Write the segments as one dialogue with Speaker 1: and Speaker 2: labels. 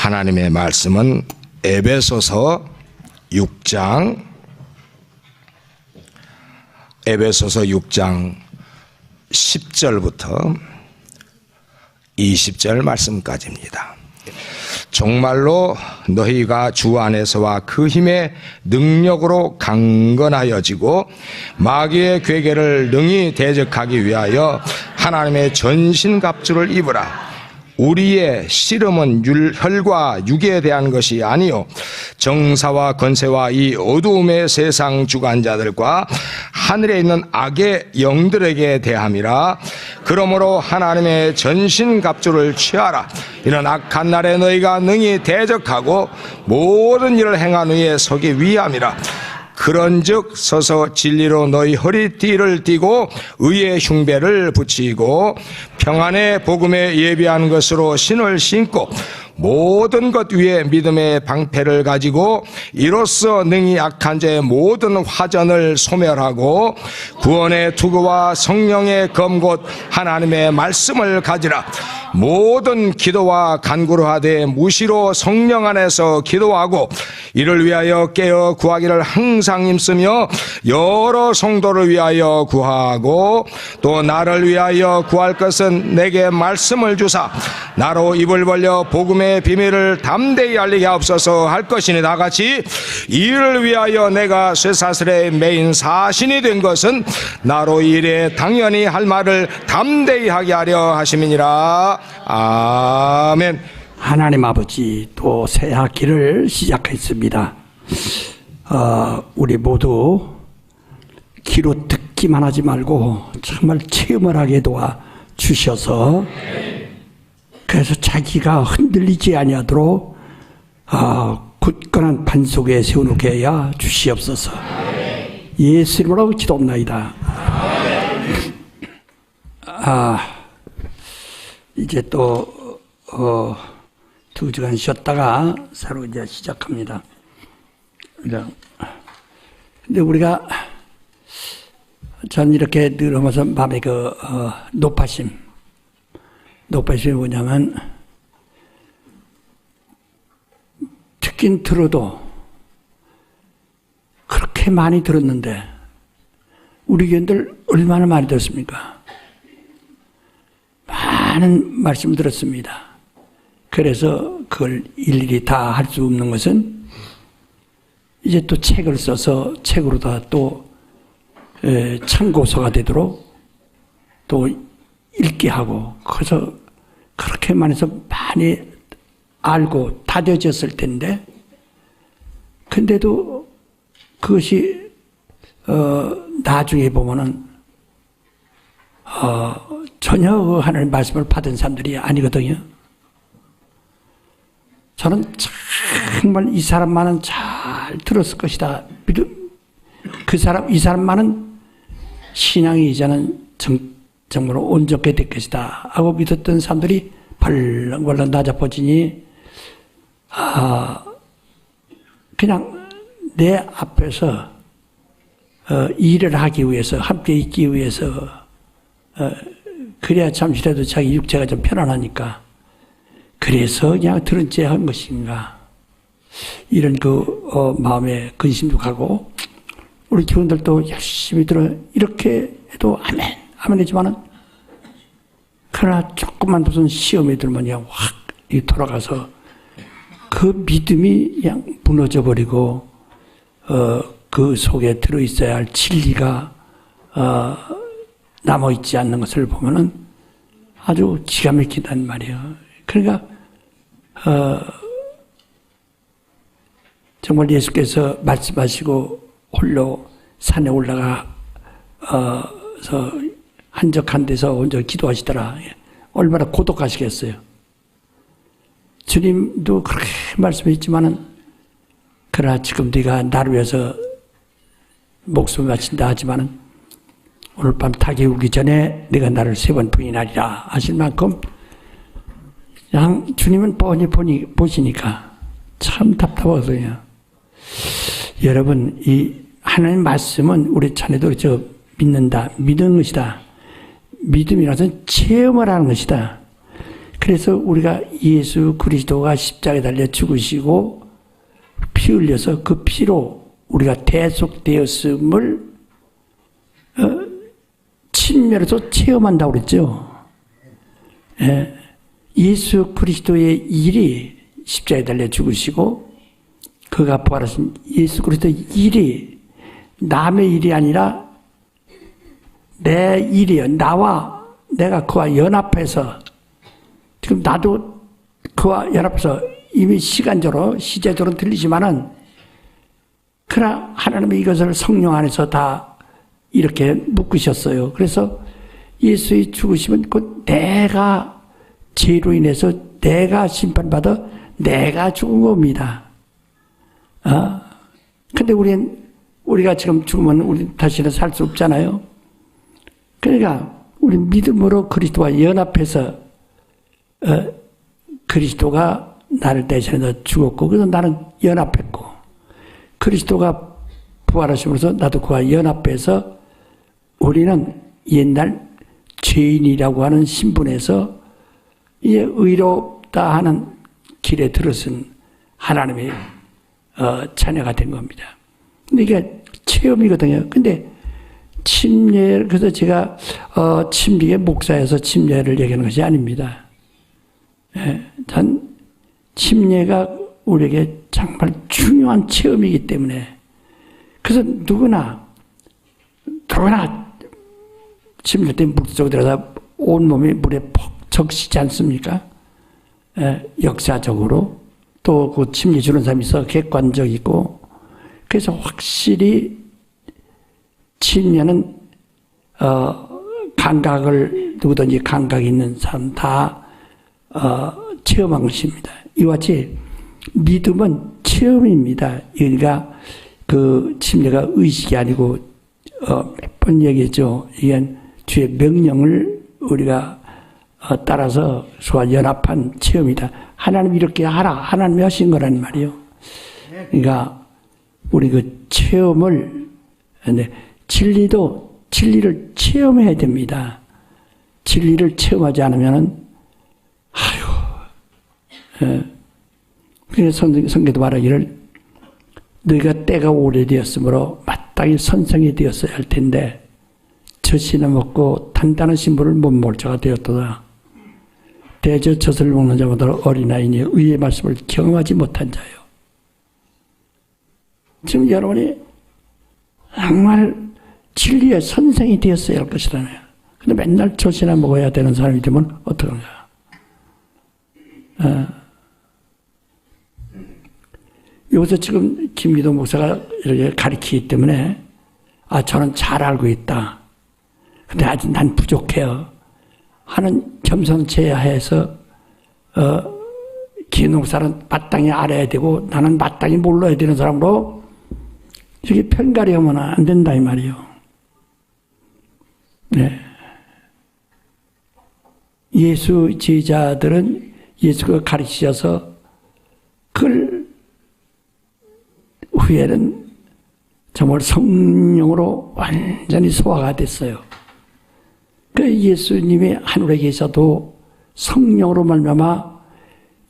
Speaker 1: 하나님의 말씀은 에베소서 6장 10절부터 20절 말씀까지입니다. 정말로 너희가 주 안에서와 그 힘의 능력으로 강건하여지고 마귀의 괴계를 능히 대적하기 위하여 하나님의 전신갑주를 입으라. 우리의 씨름은 혈과 육에 대한 것이 아니요 정사와 권세와 이 어두움의 세상 주관자들과 하늘에 있는 악의 영들에게 대함이라. 그러므로 하나님의 전신갑주를 취하라. 이는 악한 날에 너희가 능히 대적하고 모든 일을 행한 후에 서기 위함이라. 그런즉 서서 진리로 너희 허리띠를 띠고 의의 흉배를 붙이고 평안의 복음에 예비한 것으로 신을 신고 모든 것 위에 믿음의 방패를 가지고 이로써 능히 악한 자의 모든 화전을 소멸하고 구원의 투구와 성령의 검 곧 하나님의 말씀을 가지라. 모든 기도와 간구를 하되 무시로 성령 안에서 기도하고 이를 위하여 깨어 구하기를 항상 힘쓰며 여러 성도를 위하여 구하고 또 나를 위하여 구할 것은 내게 말씀을 주사 나로 입을 벌려 복음의 비밀을 담대히 알리게 하옵소서 할 것이니 나같이 이를 위하여 내가 쇠사슬에 매인 사신이 된 것은 나로 이래 당연히 할 말을 담대히 하게 하려 하심이니라. 아멘.
Speaker 2: 하나님 아버지, 또 새 학기를 시작했습니다. 우리 모두 귀로 듣기만 하지 말고 정말 체험을 하게 도와 주셔서 그래서 자기가 흔들리지 아니하도록 굳건한 반 속에 세워놓게 하여 주시옵소서. 예수 이름으로 기도합나이다. 이제 또 2주간 쉬었다가 새로 이제 시작합니다. 근데 우리가 전 이렇게 늘 하면서 마음의 높아심이 뭐냐면 듣긴 들어도 그렇게 많이 들었는데 우리 교인들 얼마나 많이 들었습니까? 많은 말씀을 들었습니다. 그래서 그걸 일일이 다 할 수 없는 것은 이제 또 책을 써서 책으로 다 또 참고서가 되도록 또 읽게 하고 그래서 그렇게 많이서 많이 알고 다져졌을 텐데 근데도 그것이 나중에 보면은 전혀 하나님 말씀을 받은 사람들이 아니거든요. 저는 정말 이 사람만은 잘 들었을 것이다. 이 사람만은 신앙이 이제는 정말로 온전하게 될 것이다 하고 믿었던 사람들이 벌렁벌렁 낮아퍼지니 그냥 내 앞에서 일을 하기 위해서 함께 있기 위해서 그래야 잠시라도 자기 육체가 좀 편안하니까 그래서 그냥 들은 채 한 것인가 이런 마음에 근심도 가고 우리 교원들도 열심히 들어 이렇게 해도 아멘 하지만은 그러나 조금만 무슨 시험에 들면 그냥 확 돌아가서 그 믿음이 그냥 무너져 버리고 그 속에 들어있어야 할 진리가 남아있지 않는 것을 보면은 아주 기가 막히단 말이에요. 그러니까 정말 예수께서 말씀하시고 홀로 산에 올라가서 한적한 데서 혼자 기도하시더라. 얼마나 고독하시겠어요. 주님도 그렇게 말씀했지만은 그러나 지금 네가 나를 위해서 목숨을 바친다 하지만은 오늘 밤 닭이 울기 전에 네가 나를 3번 부인하리라 하실 만큼 그냥 주님은 뻔히 보시니까 참 답답하거든요. 여러분, 이 하나님 말씀은 우리 자녀도 믿는다, 믿는 것이다. 믿음이라는 체험을 하는 것이다. 그래서 우리가 예수 그리스도가 십자가에 달려 죽으시고 피 흘려서 그 피로 우리가 대속되었음을 친밀해서 체험한다고 그랬죠. 예. 예수 그리스도의 일이 십자가에 달려 죽으시고 그가 부활하신 예수 그리스도의 일이 남의 일이 아니라 내 일이요. 내가 그와 연합해서 지금 나도 그와 연합해서 이미 시간적으로 시제적으로 들리지만은 그러나 하나님이 이것을 성령 안에서 다 이렇게 묶으셨어요. 그래서 예수의 죽으심은 곧 내가 죄로 인해서 내가 심판받아 내가 죽은 겁니다. 근데 우리가 지금 죽으면 우리 다시는 살 수 없잖아요. 그러니까 우리 믿음으로 그리스도와 연합해서 그리스도가 나를 대신해서 죽었고 그래서 나는 연합했고 그리스도가 부활하심으로써 나도 그와 연합해서 우리는 옛날 죄인이라고 하는 신분에서 이제 의롭다 하는 길에 들어선 하나님의 자녀가 된 겁니다. 근데 이게 체험이거든요. 근데 침례, 그래서 제가 침례의 목사여서 침례를 얘기하는 것이 아닙니다. 전 침례가 우리에게 정말 중요한 체험이기 때문에 그래서 누구나 침례 때 물속에 들어가서 온몸이 물에 퍽 적시지 않습니까? 역사적으로 또 그 침례 주는 사람이 있어 객관적이고 그래서 확실히 침례는 감각을 누구든지 감각이 있는 사람 다 체험한 것입니다. 이와 같이 믿음은 체험입니다. 그러니까 그 침례가 의식이 아니고 몇 번 얘기했죠. 이게 주의 명령을 우리가 따라서 수와 연합한 체험이다. 하나님 이렇게 하라. 하나님이 하신 거란 말이에요. 그러니까 우리 그 체험을 진리를 체험해야 됩니다. 진리를 체험하지 않으면은 그래서 성경도 말하기를 너희가 때가 오래되었으므로 마땅히 선생이 되었어야 할 텐데 젖이나 먹고 단단한 신부를 못 먹을 자가 되었도다. 대저 젖을 먹는 자보다 어린아이니 의의 말씀을 경험하지 못한 자요. 지금 여러분이 정말 진리의 선생이 되었어야 할 것이라네요. 근데 맨날 젖이나 먹어야 되는 사람이 되면 어떡한가. 여기서 지금 김기도 목사가 이렇게 가르치기 때문에 저는 잘 알고 있다. 근데 아직 난 부족해요. 하는 겸손체하에서 기도 목사는 마땅히 알아야 되고 나는 마땅히 몰라야 되는 사람으로 이렇게 편가려하면 안 된다 이 말이에요. 네. 예수 제자들은 예수가 가르치셔서 그걸 후에는 정말 성령으로 완전히 소화가 됐어요. 그 예수님이 하늘에 계셔도 성령으로 말미암아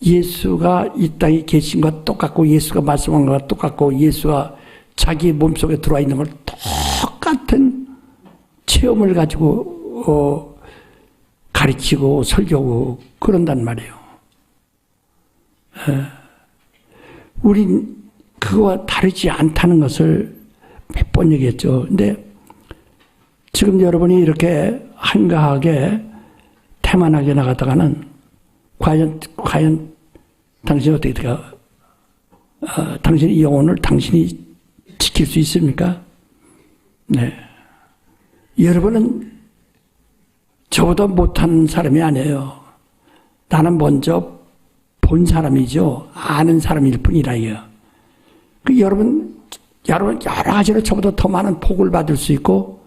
Speaker 2: 예수가 이 땅에 계신 것 똑같고 예수가 말씀한 것과 똑같고 예수가 자기 몸속에 들어와 있는 걸 똑같은 체험을 가지고 가르치고 설교하고 그런단 말이에요. 우린 그거와 다르지 않다는 것을 몇 번 얘기했죠. 근데 지금 여러분이 이렇게 한가하게 태만하게 나가다가는 과연 당신이 어떻게 될까? 당신의 영혼을 당신이 지킬 수 있습니까? 네. 여러분은 저보다 못한 사람이 아니에요. 나는 먼저 본 사람이죠. 아는 사람일 뿐이라요. 여러분 여러 가지로 저보다 더 많은 복을 받을 수 있고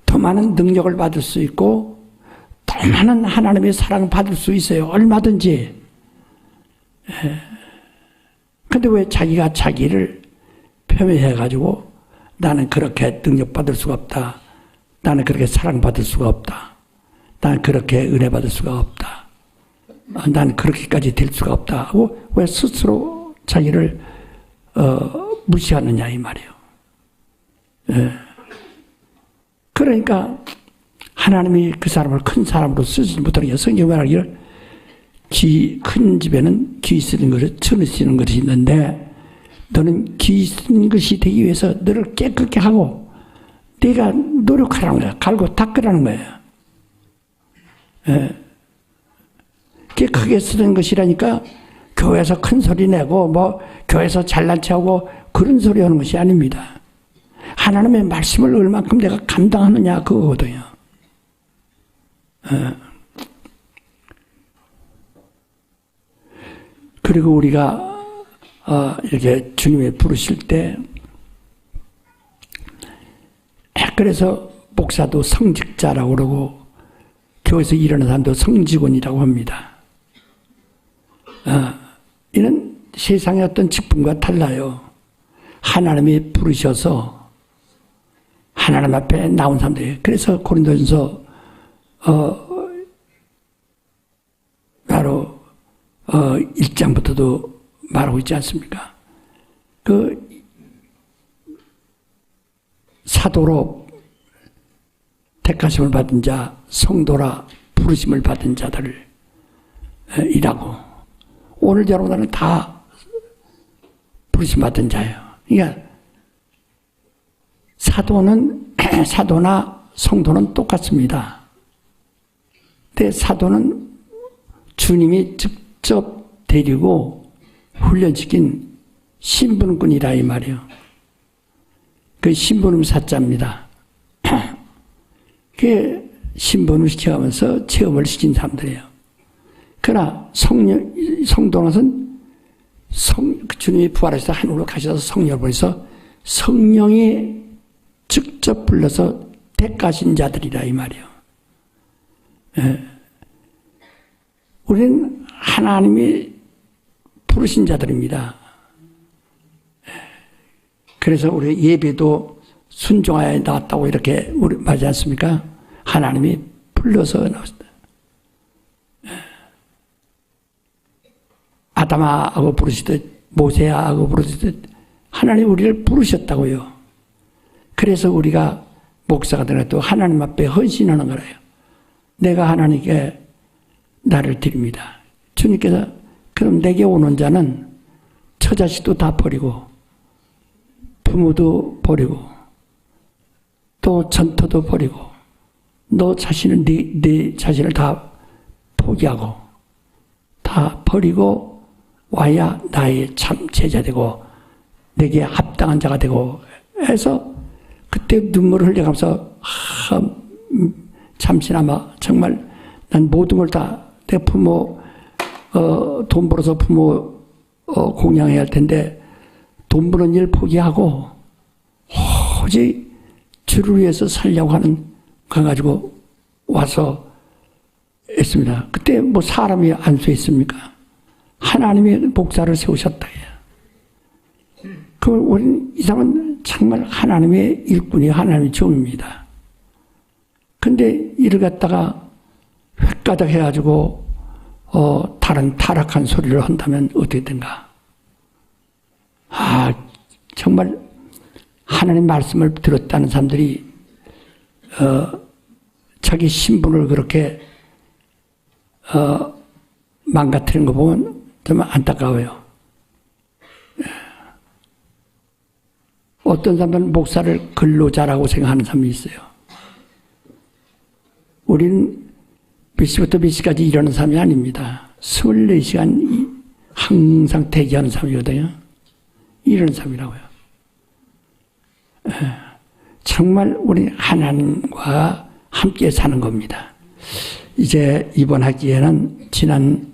Speaker 2: 더 많은 능력을 받을 수 있고 더 많은 하나님의 사랑을 받을 수 있어요. 얼마든지. 근데 왜 자기가 자기를 폄훼해가지고 나는 그렇게 능력받을 수가 없다. 나는 그렇게 사랑받을 수가 없다. 나는 그렇게 은혜 받을 수가 없다. 난 그렇게까지 될 수가 없다 하고 왜 스스로 자기를 무시하느냐 이 말이에요. 예. 그러니까 하나님이 그 사람을 큰 사람으로 쓰지 못하게 성경에 말하기를 큰 집에는 기 쓰는 것을 천을 쓰는 것이 있는데 너는 기 쓰는 것이 되기 위해서 너를 깨끗게 하고 네가 노력하라는 거야. 갈고 닦으라는 거예요. 예. 그게 크게 쓰는 것이라니까 교회에서 큰 소리 내고 뭐 교회에서 잘난 척하고 그런 소리 하는 것이 아닙니다. 하나님의 말씀을 얼만큼 내가 감당하느냐 그거거든요. 그리고 우리가 이렇게 주님이 부르실 때 그래서 목사도 성직자라고 그러고 교회에서 일하는 사람도 성직원이라고 합니다. 이는 세상의 어떤 직분과 달라요. 하나님이 부르셔서 하나님 앞에 나온 사람들이 그래서 고린도전서 바로 1장부터도 말하고 있지 않습니까? 그 사도로 택하심을 받은 자, 성도라 부르심을 받은 자들을 이라고. 오늘 여러분들은 다 부르심 받은 자예요. 그러니까 사도나 성도는 똑같습니다. 근데 사도는 주님이 직접 데리고 훈련시킨 신분군이라 이 말이에요. 그 신분음 사자입니다. 그게 신분을 시켜가면서 체험을 시킨 사람들이에요. 그러나 성도는 주님이 부활하셔서 하늘로 가셔서 성령을 보내서 성령이 직접 불러서 택하신 자들이라 이 말이에요. 우리는 하나님이 부르신 자들입니다. 그래서 우리 예배도 순종하여 나왔다고 이렇게 우리 말하지 않습니까? 하나님이 불러서 나왔다. 아담아하고 부르시듯 모세아하고 부르시듯 하나님 우리를 부르셨다고요. 그래서 우리가 목사가 되어도 하나님 앞에 헌신하는 거래요. 내가 하나님께 나를 드립니다. 주님께서 그럼 내게 오는 자는 처자식도 다 버리고 부모도 버리고 또 전토도 버리고 너 자신을 네 자신을 다 포기하고 다 버리고 와야 나의 참 제자 되고 내게 합당한 자가 되고 해서 그때 눈물을 흘려가면서 잠시나마 정말 난 모든 걸 다 내 부모 돈 벌어서 부모 공양해야 할 텐데 돈 버는 일 포기하고 오직 주를 위해서 살려고 하는 거 가지고 와서 했습니다. 그때 뭐 사람이 안 서 있습니까? 하나님이 목사를 세우셨다. 우리는 이 사람은 정말 하나님의 일꾼이 하나님의 종입니다. 근데 이를 갖다가 획가닥 해가지고 다른 타락한 소리를 한다면 어떻게 된가? 정말 하나님 말씀을 들었다는 사람들이 자기 신분을 그렇게 망가뜨리는 거 보면 좀 안타까워요. 어떤 사람들은 목사를 근로자라고 생각하는 사람이 있어요. 우리는 몇 시부터 몇 시까지 일하는 사람이 아닙니다. 24시간 항상 대기하는 사람이거든요. 이런 사람이라고요. 정말 우리 하나님과 함께 사는 겁니다. 이제 이번 학기에는 조금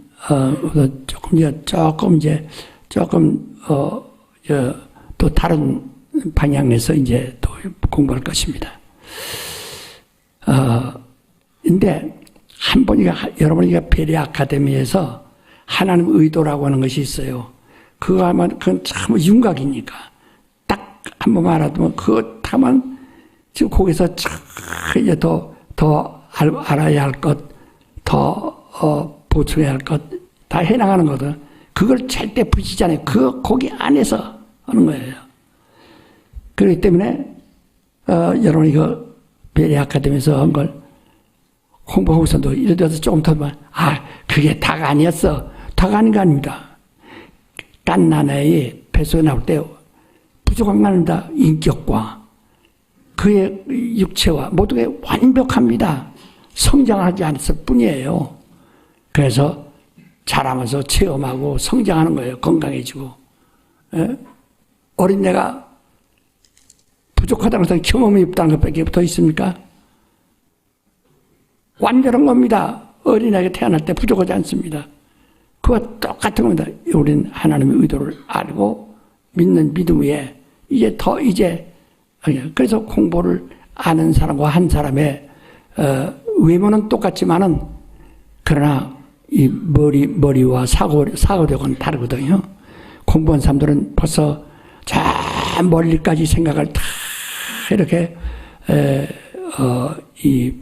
Speaker 2: 또 다른 방향에서 이제 또 공부할 것입니다. 근데 여러분이 베레 아카데미에서 하나님 의도라고 하는 것이 있어요. 그거 하면 그건 참 윤곽이니까 딱 한 번만 알아두면 그거 하면 지금 거기서 이제 더 알아야 할 것, 더 보충해야 할 것 다 해나가는 거거든. 그걸 절대 부시지 않아요. 거기 안에서 하는 거예요. 그렇기 때문에 여러분 이거 베레 아카데미에서 한 걸 홍보하고서도 예를 들어서 조금 더 그게 다가 아니었어. 다가 아닌 거 아닙니다. 깐나나의 배속에 나올 때 부족한 거 아닙니다. 인격과 그의 육체와 모두가 완벽합니다. 성장하지 않았을 뿐이에요. 그래서 자라면서 체험하고 성장하는 거예요. 건강해지고. 예? 어린애가 부족하다는 것은 경험이 없다는 것밖에 더 있습니까? 완전한 겁니다. 어린아이가 태어날 때 부족하지 않습니다. 그와 똑같은 겁니다. 우리는 하나님의 의도를 알고 믿는 믿음 위에 그래서 공부를 아는 사람과 한 사람의 외모는 똑같지만은 그러나 이 머리와 사고력은 다르거든요. 공부한 사람들은 벌써 저 멀리까지 생각을 다 이렇게 이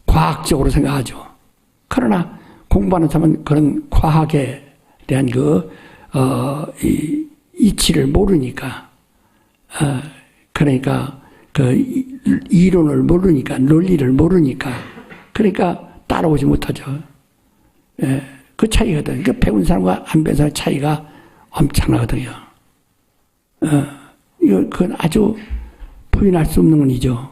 Speaker 2: 과학적으로 생각하죠. 그러나 공부하는 사람은 그런 과학에 대한 이 이치를 모르니까, 그러니까 그 이론을 모르니까, 논리를 모르니까, 그러니까 따라오지 못하죠. 예, 그 차이거든요. 그 배운 사람과 안 배운 사람의 차이가 엄청나거든요. 그건 아주 부인할 수 없는 건이죠.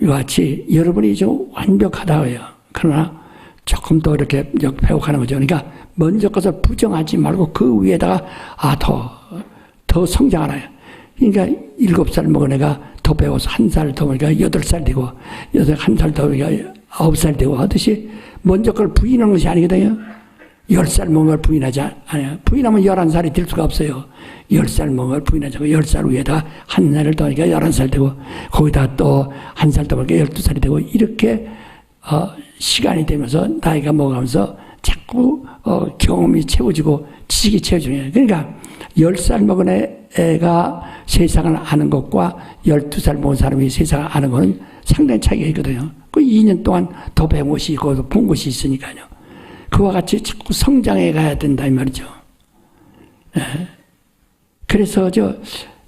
Speaker 2: 이와 같이 여러분이 좀 완벽하다고요. 그러나 조금 더 이렇게 배워가는 거죠. 그러니까 먼저 것을 부정하지 말고 그 위에다가 더 성장하나요. 그러니까 7살 먹은 애가 더 배워서 1살 더 먹으니까 8살 되고 1살 더 먹으니까 9살 되고 하듯이 먼저 걸 부인하는 것이 아니거든요. 10살 먹은 걸 부인하지 않아요. 부인하면 11살이 될 수가 없어요. 10살 먹은 걸 부인하자고 10살 위에다가 1살을 더하니까 11살 되고 거기다 또 1살 더 먹으니까 12살이 되고 이렇게 시간이 되면서 나이가 먹으면서 자꾸 경험이 채워지고 지식이 채워지는 거예요. 그러니까 10살 먹은 애가 세상을 아는 것과 12살 먹은 사람이 세상을 아는 것은 상당히 차이가 있거든요. 그 2년 동안 더 배운 것이 있고 본 것이 있으니까요. 그와 같이 자꾸 성장해 가야 된다 이 말이죠. 예. 그래서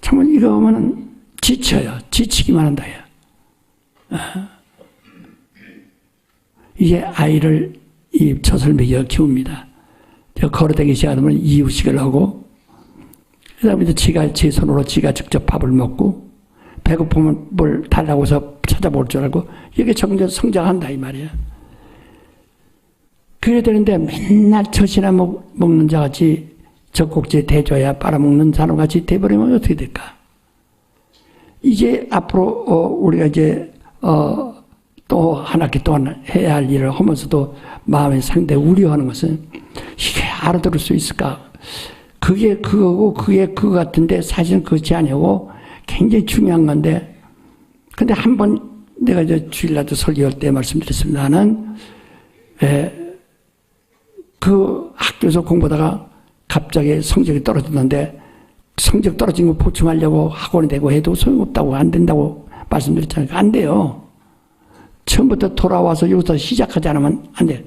Speaker 2: 참 이러면은 지쳐요. 지치기만 한다. 이게 아이를 이 젖을 먹여 키웁니다. 걸어다니기 시작하면 이유식을 하고 그 다음에 제 손으로 지가 직접 밥을 먹고 배고프면 뭘 달라고 해서 찾아볼 줄 알고 이게 점점 성장한다 이 말이에요. 그래야 되는데 맨날 젖이나 먹는 자같이 젖꼭지에 대줘야 빨아먹는 사람같이 돼버리면 어떻게 될까? 이제 앞으로 우리가 이제 또 한 학기 동안 해야 할 일을 하면서도 마음에 상당히 우려하는 것은 이게 알아들을 수 있을까? 그게 그거고 그게 그거 같은데 사실은 그것이 아니고 굉장히 중요한 건데 근데 한번 내가 주일날도 설교할 때 말씀드렸습니다. 나는 그 학교에서 공부하다가 갑자기 성적이 떨어졌는데 성적 떨어진 거 보충하려고 학원에 대고 해도 소용없다고 안 된다고 말씀드렸잖아요. 안 돼요. 처음부터 돌아와서 여기서 시작하지 않으면 안 돼요.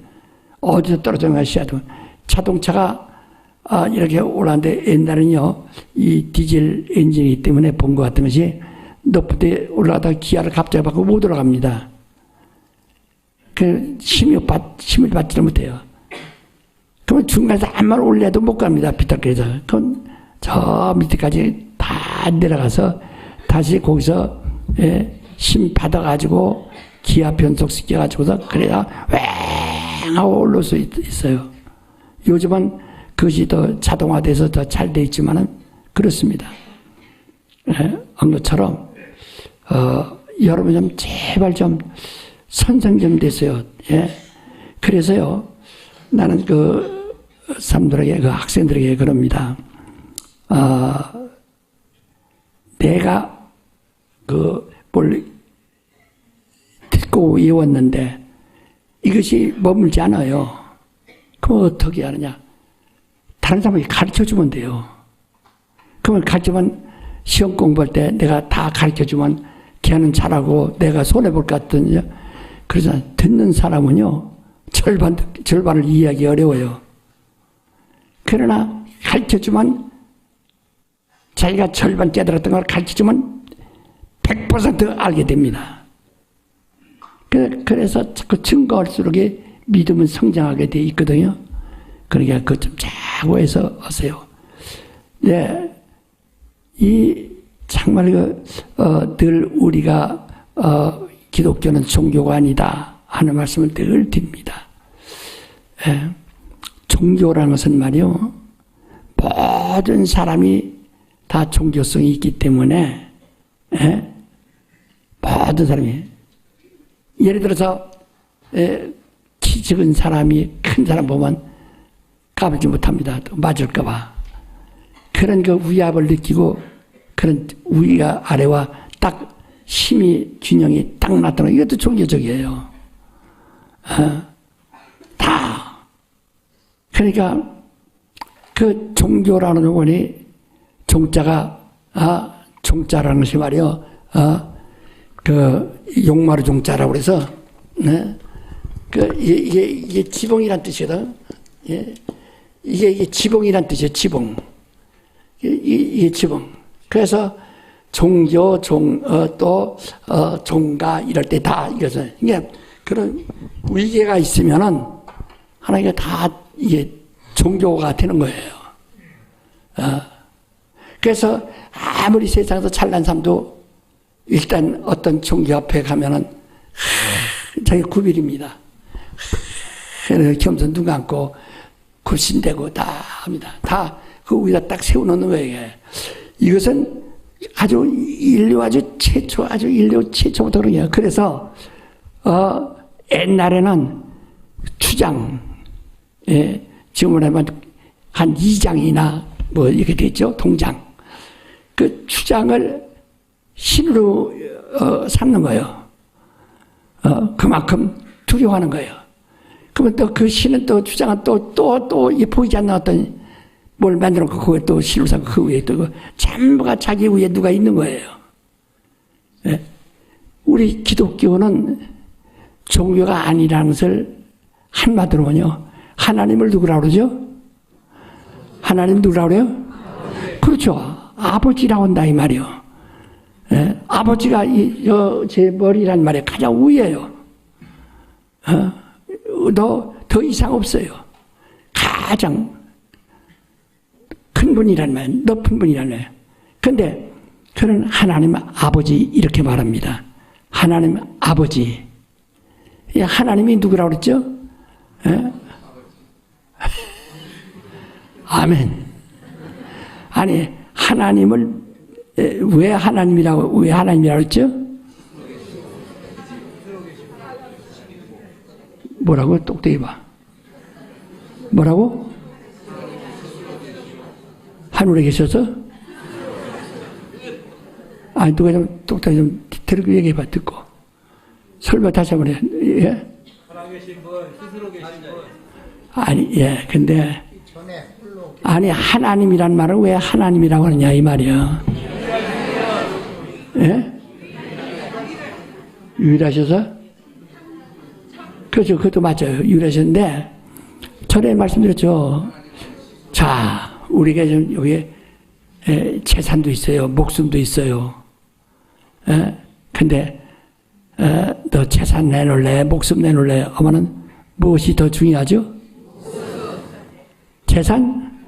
Speaker 2: 어디서 떨어졌는가 시작하면 자동차가 이렇게 올라왔는데 옛날에는요 이 디젤 엔진이기 때문에 본 것 같은 것이 높은데 올라가다가 기아를 갑자기 바꾸고 못 올라갑니다. 그 힘을 받지를 못해요. 그러면 중간에서 아무리 올려도 못 갑니다. 비탈길에서. 그건 저 밑에까지 다 내려가서 다시 거기서 힘 받아가지고 기아 변속시켜가지고서 그래야 왱 하고 올라올 수 있어요. 요즘은 그것이 더 자동화돼서 더 잘 돼 있지만은 그렇습니다. 엄마처럼 여러분 좀 제발 좀 선생 좀 되세요. 그래서요 나는 그 사람들에게 그 학생들에게 그럽니다. 내가 뭘 듣고 외웠는데 이것이 머물지 않아요. 그럼 어떻게 하느냐? 다른 사람에게 가르쳐주면 돼요. 그러면 가르치면 시험 공부할 때 내가 다 가르쳐주면 걔는 잘하고 내가 손해볼 것 같거든요. 그래서 듣는 사람은요 절반을 이해하기 어려워요. 그러나 가르쳐주면 자기가 절반 깨달았던 걸 가르쳐주면 100% 알게 됩니다. 그래서 그 증거할수록 믿음은 성장하게 돼 있거든요. 그러니까 그것 좀 참고해서 하세요. 네, 정말 늘 우리가 기독교는 종교가 아니다 하는 말씀을 늘 드립니다. 종교라는 것은 말이요, 모든 사람이 다 종교성이 있기 때문에 모든 사람이, 예를 들어서 키 적은 사람이 큰 사람 보면 까불지 못합니다. 또 맞을까 봐. 그런 그 위압을 느끼고 그런 위와 아래와 딱 힘이 균형이 딱 나타나는 이것도 종교적이에요. 다. 그러니까 그 종교라는 원이 종자가 종자라는 것이 말이요. 그 용마루 종자라고 그래서 이게 지붕이란 뜻이거든. 예. 이게 지붕이란 뜻이에요. 지붕. 이게 지붕. 그래서 종교, 종가 이럴 때 다 이것은 이게 그런 위계가 있으면은 하나님께 다 이게 종교가 되는 거예요. 그래서 아무리 세상에서 잘난 사람도 일단 어떤 종교 앞에 가면은 자기 구빌입니다. 겸손 눈 감고 굽신대고 다 합니다. 다 그 위에다 딱 세워놓는 거예요. 이것은 아주 인류 최초부터 그런 거예요. 그래서 옛날에는 추장, 지금은 한 2장이나 뭐 이렇게 됐죠. 동장. 그 추장을 신으로 삼는 거예요. 그만큼 두려워하는 거예요. 그러면 또 그 신은 또 주장은 또 보이지 않는 어떤 뭘 만들어 놓고 그걸 또 신을 삼고 그 위에 또 전부가 자기 위에 누가 있는 거예요. 네? 우리 기독교는 종교가 아니라는 것을 한마디로는요. 하나님을 누구라고 그러죠? 하나님 누구라고 그래요? 그렇죠. 아버지라고 한다 이 말이요. 네? 아버지가 제 머리란 말에 가장 위에요. 더 이상 없어요. 가장 큰 분이란 말, 높은 분이란 말. 근데 그는 하나님 아버지 이렇게 말합니다. 하나님 아버지. 하나님이 누구라고 그랬죠? 아멘. 아니 하나님을 왜 하나님이라고 했죠? 뭐라고? 똑똑히 봐. 뭐라고? 하늘에 계셔서? 아니, 누가 좀 똑똑히 좀 들고 얘기해봐, 듣고. 설명 다시 한번 해. 예?
Speaker 3: 살아계신 분, 스스로 계신 분.
Speaker 2: 아니, 예, 근데. 아니, 하나님이란 말을 왜 하나님이라고 하느냐, 이 말이야. 예? 유일하셔서? 그렇죠, 그것도 맞아요. 유일하셨는데, 전에 말씀드렸죠. 자, 우리가 좀 여기에 재산도 있어요. 목숨도 있어요. 근데 너 재산 내놓을래? 목숨 내놓을래? 하면은 무엇이 더 중요하죠? 재산?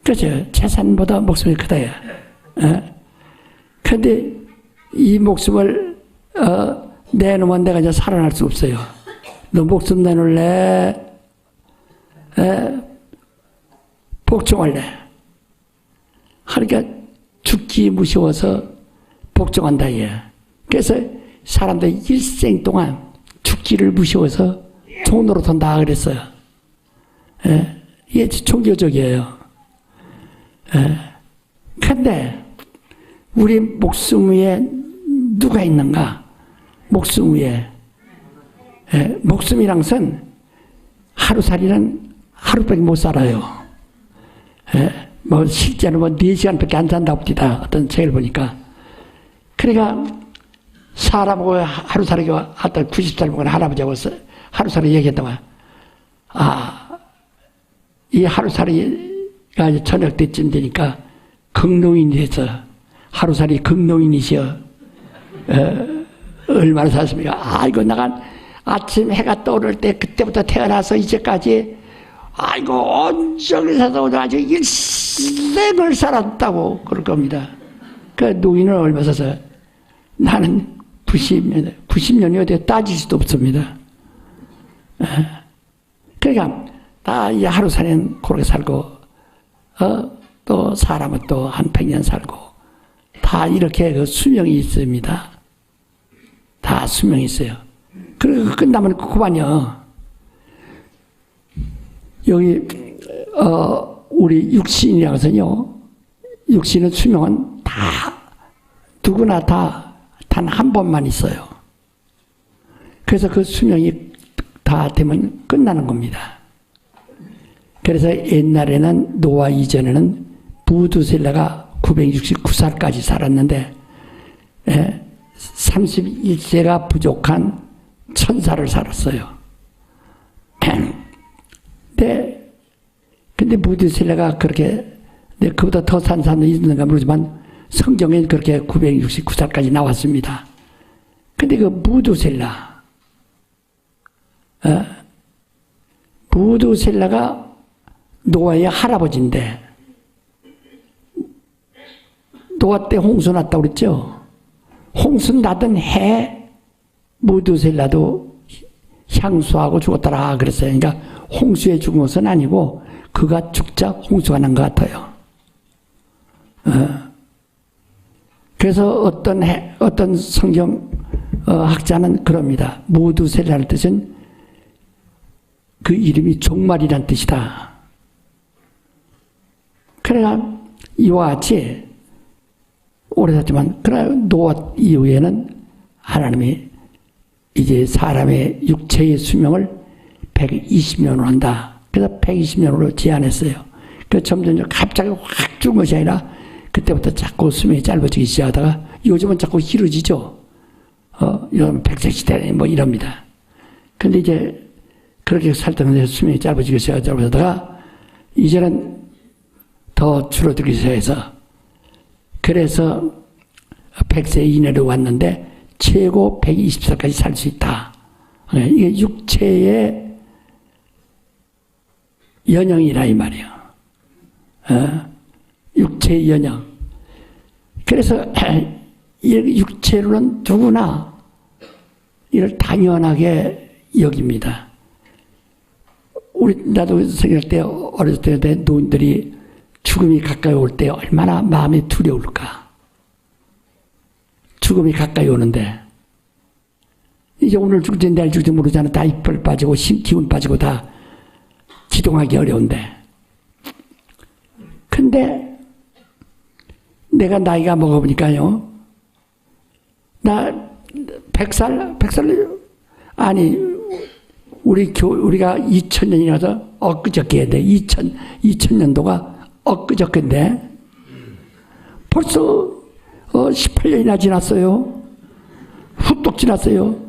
Speaker 2: 그렇죠. 재산보다 목숨이 크다. 근데 이 목숨을 내놓으면 내가 이제 살아날 수 없어요. 너 목숨 내놓을래? 복종할래? 그러니까 죽기 무서워서 복종한다. 예. 그래서 사람들 일생 동안 죽기를 무서워서 종로로 돈다 그랬어요. 이게 종교적이에요. 근데 우리 목숨 위에 누가 있는가? 목숨 위에. 목숨이란 것은 하루살이는 하루밖에 못 살아요. 뭐 실제로 뭐 4시간밖에 안 산다고 합니다. 어떤 책을 보니까. 그러니까 사람하고 하루살이가 하다 90살 먹은 하루살이 얘기했다가, 이 하루살이가 이제 저녁 때쯤 되니까 극노인이 돼서, 하루살이 극노인이시여, 얼마나 살았습니까? 아이고, 나간 아침 해가 떠오를 때 그때부터 태어나서 이제까지 아이고 온종일 살다 아주 일생을 살았다고 그럴 겁니다. 그 노인은 얼마 사서 나는 90년이 어디 따질 수도 없습니다. 그러니까 다 이 하루살이는 그렇게 살고 또 사람은 또 한 100년 살고 다 이렇게 그 수명이 있습니다. 다 수명이 있어요. 그리고 끝나면 그만이요. 여기 우리 육신이라고 해서요. 육신의 수명은 다 누구나 다 단 한 번만 있어요. 그래서 그 수명이 다 되면 끝나는 겁니다. 그래서 옛날에는 노아 이전에는 부두셀라가 969살까지 살았는데 31세가 부족한 1000살을 살았어요. 근데 부두셀라가 그렇게 그보다 더 산 사람도 있는가 모르지만 성경에 그렇게 969살까지 나왔습니다. 근데 그 부두셀라가 노아의 할아버지인데 노아 때 홍수 났다고 그랬죠? 홍수 나던 해 무두셀라도 향수하고 죽었더라 그랬어요. 그러니까 홍수에 죽은 것은 아니고 그가 죽자 홍수가 난 것 같아요. 그래서 어떤 성경 학자는 그럽니다. 무두셀라는 뜻은 그 이름이 종말이란 뜻이다. 그래가 이와 같이 오래됐지만 그러나 노아 이후에는 하나님이 이제 사람의 육체의 수명을 120년으로 한다. 그래서 120년으로 제한했어요. 그래서 점점 갑자기 확 죽은 것이 아니라 그때부터 자꾸 수명이 짧아지기 시작하다가 요즘은 자꾸 길어지죠. 이런 백세시대 뭐 이럽니다. 근데 이제 그렇게 살다가 수명이 짧아지기 시작하다가 이제는 더 줄어들기 시작해서 그래서 100세 이내로 왔는데 최고 120살까지 살 수 있다. 이게 육체의 연형이라 이 말이에요. 육체의 연형. 그래서 육체로는 누구나 이를 당연하게 여깁니다. 나도 생각할 때 어렸을 때 노인들이 죽음이 가까이 올 때 얼마나 마음이 두려울까. 죽음이 가까이 오는데 이제 오늘 죽을지 내일 죽을지 모르잖아. 다 이빨 빠지고 기운 빠지고 다 기동하기 어려운데 근데 내가 나이가 먹어보니까요 나 100살 아니 우리가 2000년이라서 엊그저께 해야 돼. 2000년도가 엊그저께인데 벌써 18년이나 지났어요. 훌쩍 지났어요.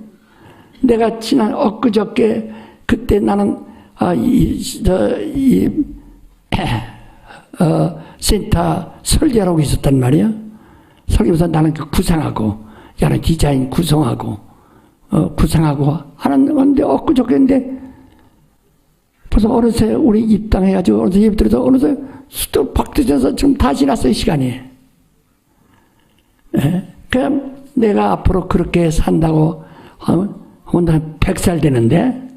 Speaker 2: 내가 지난 엊그저께 그때 나는 센터 설계하고 있었단 말이야. 설계하면서 나는 그 구상하고 나는 디자인 구성하고 구상하고 하는 건데 엊그저께인데 벌써 어느새 우리 입당해가지고 어느새 예배 들어서 어느새 수도 박두져서 지금 다 지났어요 시간이. 그럼 내가 앞으로 그렇게 산다고 혼자 100살 되는데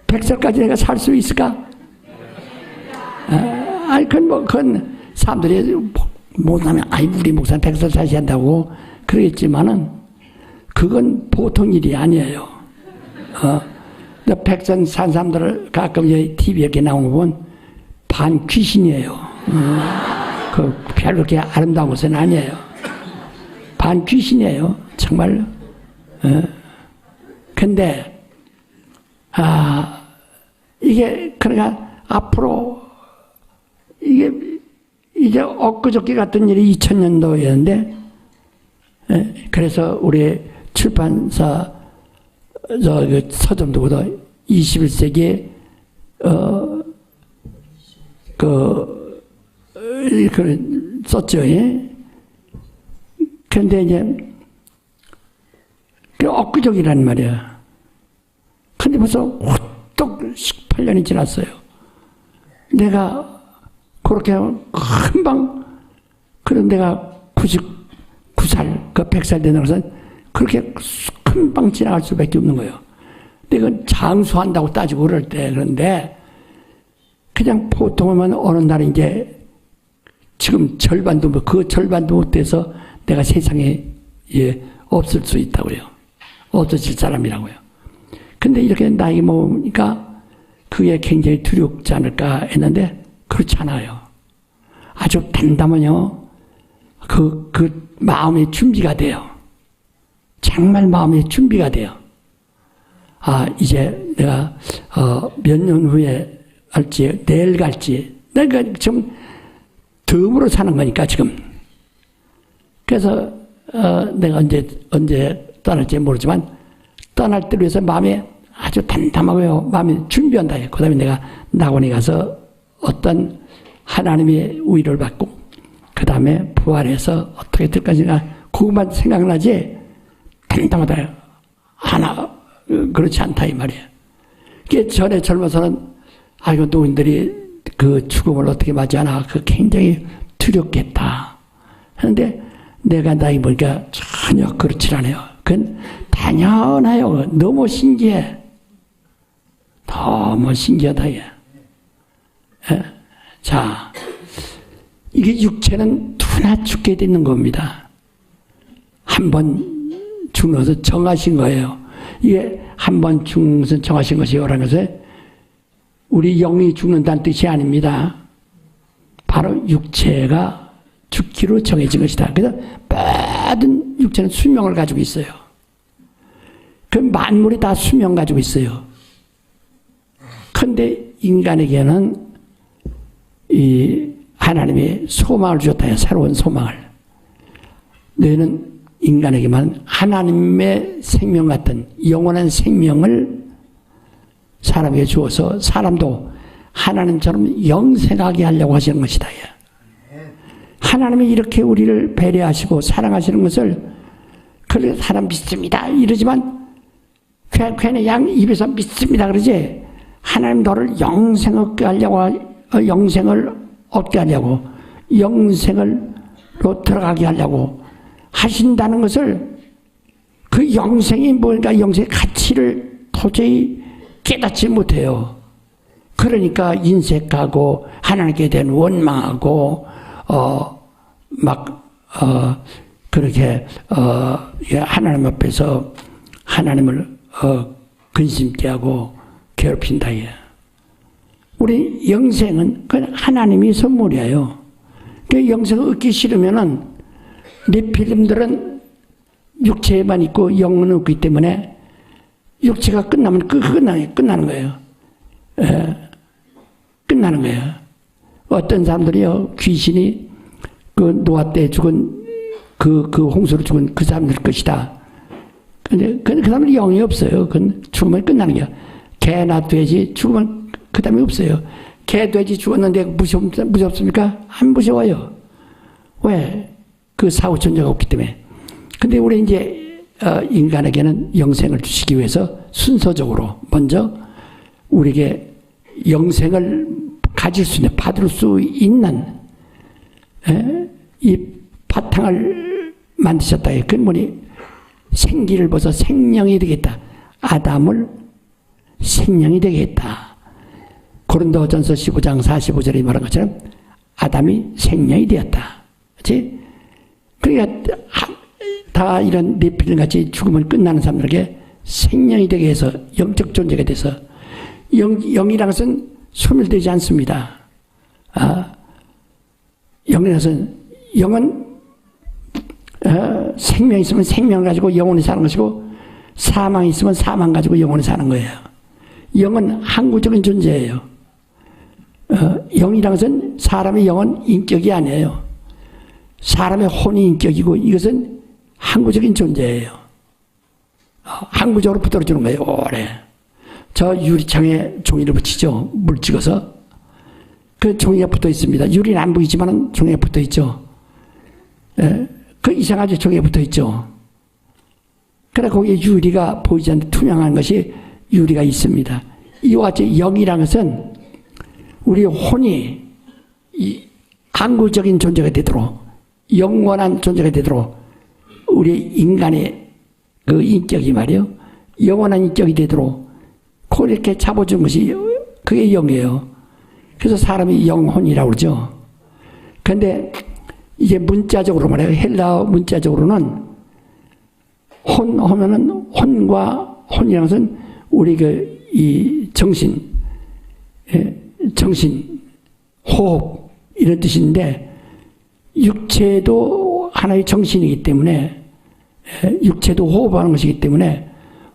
Speaker 2: 100살까지 내가 살 수 있을까? 아니 그건 사람들이 못하면 우리 목사는 100살 사셔야 한다고 그러겠지만은 그건 보통 일이 아니에요. 100살 산 사람들을 가끔 TV에 이렇게 나오는 거 보면 반 귀신이에요. 그 별로 그렇게 아름다운 것은 아니에요. 반 귀신이에요. 정말로. 근데 이게 그러니까 앞으로 이게 엊그저께 같은 일이 2000년도였는데 그래서 우리 출판사 그 서점도보다 21세기에 썼죠. 예? 그런데 이제 그 엊그저기란 말이야. 근데 벌써 훌떡 18년이 지났어요. 내가 그렇게 금방, 그런 내가 99살, 그 100살 되는 것은 그렇게 금방 지나갈 수밖에 없는 거예요. 내가 장수한다고 따지고 그럴 때, 그런데 그냥 보통은 어느 날 이제 지금 절반도, 그 절반도 못돼서 내가 세상에 없을 수 있다고요. 없어질 사람이라고요. 근데 이렇게 나이 먹으니까 그게 굉장히 두렵지 않을까 했는데 그렇지 않아요. 아주 단단하면요. 그 마음의 준비가 돼요. 정말 마음의 준비가 돼요. 아, 이제 내가, 몇 년 후에 갈지, 내일 갈지, 내가 지금 덤으로 사는 거니까, 지금. 그래서, 내가 언제 떠날지 모르지만, 떠날 때를 위해서 마음에 아주 담담하고요. 마음에 준비한다. 그 다음에 내가 낙원에 가서 어떤 하나님의 우위를 받고, 그 다음에 부활해서 어떻게 될 것인가, 그것만 생각나지, 담담하다. 하나, 그렇지 않다, 이 말이에요. 그게 전에 젊어서는, 아이고, 노인들이 그 죽음을 어떻게 맞이하나, 그 굉장히 두렵겠다. 하는데, 내가 나이 보니까 전혀 그렇지 않아요. 그건 당연해요. 너무 신기해. 너무 신기하다, 이게. 자, 이게 육체는 누구나 죽게 되는 겁니다. 한번 죽는 것을 정하신 거예요. 이게 한번 죽는 것을 정하신 것이요라는 것은 우리 영이 죽는다는 뜻이 아닙니다. 바로 육체가 죽기로 정해진 것이다. 그래서 모든 육체는 수명을 가지고 있어요. 그 만물이 다 수명 가지고 있어요. 그런데 인간에게는 이 하나님이 소망을 주셨다. 새로운 소망을. 너희는 인간에게만 하나님의 생명 같은 영원한 생명을 사람에게 주어서 사람도 하나님처럼 영생하게 하려고 하시는 것이다. 하나님이 이렇게 우리를 배려하시고 사랑하시는 것을 그래 사람 믿습니다 이러지만 괜히 양 입에서 믿습니다 그러지 하나님 너를 영생 얻게 하려고 영생을 얻게 하려고 영생을로 들어가게 하려고 하신다는 것을 그 영생이 뭔가 영생의 가치를 도저히 깨닫지 못해요. 그러니까 인색하고 하나님께 대한 원망하고 그렇게 하나님 앞에서 하나님을 근심케 하고 괴롭힌다. 우리 영생은 그 하나님이 선물이에요. 그 영생을 얻기 싫으면은 네필림들은 육체에만 있고 영은 없기 때문에 육체가 끝나면 끝나는 거예요. 끝나는 거예요. 어떤 사람들이요, 귀신이 그 노아 때 죽은 그 홍수로 죽은 그 사람들 것이다. 근데 그 사람은 영이 없어요. 그건 죽으면 끝나는 거야. 개나 돼지 죽으면 그 다음에 없어요. 개, 돼지 죽었는데 무섭습니까? 안 무서워요. 왜? 그 사후천자가 없기 때문에. 근데 우리 이제 인간에게는 영생을 주시기 위해서 순서적으로 먼저 우리에게 영생을 가질 수 있는, 받을 수 있는 이 바탕을 만드셨다. 그 뭐니 생기를 벗어 생명이 되겠다. 아담을 생명이 되겠다. 고린도전서 15장 45절에 말한 것처럼 아담이 생명이 되었다. 그렇지? 그러니까 다 이런 네필림 같이 죽으면 끝나는 사람들에게 생명이 되게 해서 영적 존재가 돼서 영이라는 것은 소멸되지 않습니다. 영이라는 것은 영은 생명이 있으면 생명을 가지고 영원히 사는 것이고 사망이 있으면 사망 가지고 영원히 사는 거예요. 영은 항구적인 존재예요. 영이라는 것은 사람의 영은 인격이 아니에요. 사람의 혼이 인격이고 이것은 항구적인 존재예요. 항구적으로 붙들어주는 거예요. 오래. 저 유리창에 종이를 붙이죠. 물 찍어서. 그 종이가 붙어 있습니다. 유리는 안 보이지만 종이가 붙어 있죠. 예, 그 이상하게 종이가 붙어 있죠. 그래 거기에 유리가 보이지 않는 투명한 것이 유리가 있습니다. 이와 같이 영이라는 것은 우리 혼이 항구적인 존재가 되도록 영원한 존재가 되도록 우리 인간의 그 인격이 말이요 영원한 인격이 되도록 그렇게 잡아준 것이 그게 영이에요. 그래서 사람이 영혼이라고 그러죠. 그런데 이제 문자적으로 말해요. 헬라어 문자적으로는 혼 하면은 혼과 혼이라는 것은 우리 이 정신, 호흡 이런 뜻인데 육체도 하나의 정신이기 때문에 육체도 호흡하는 것이기 때문에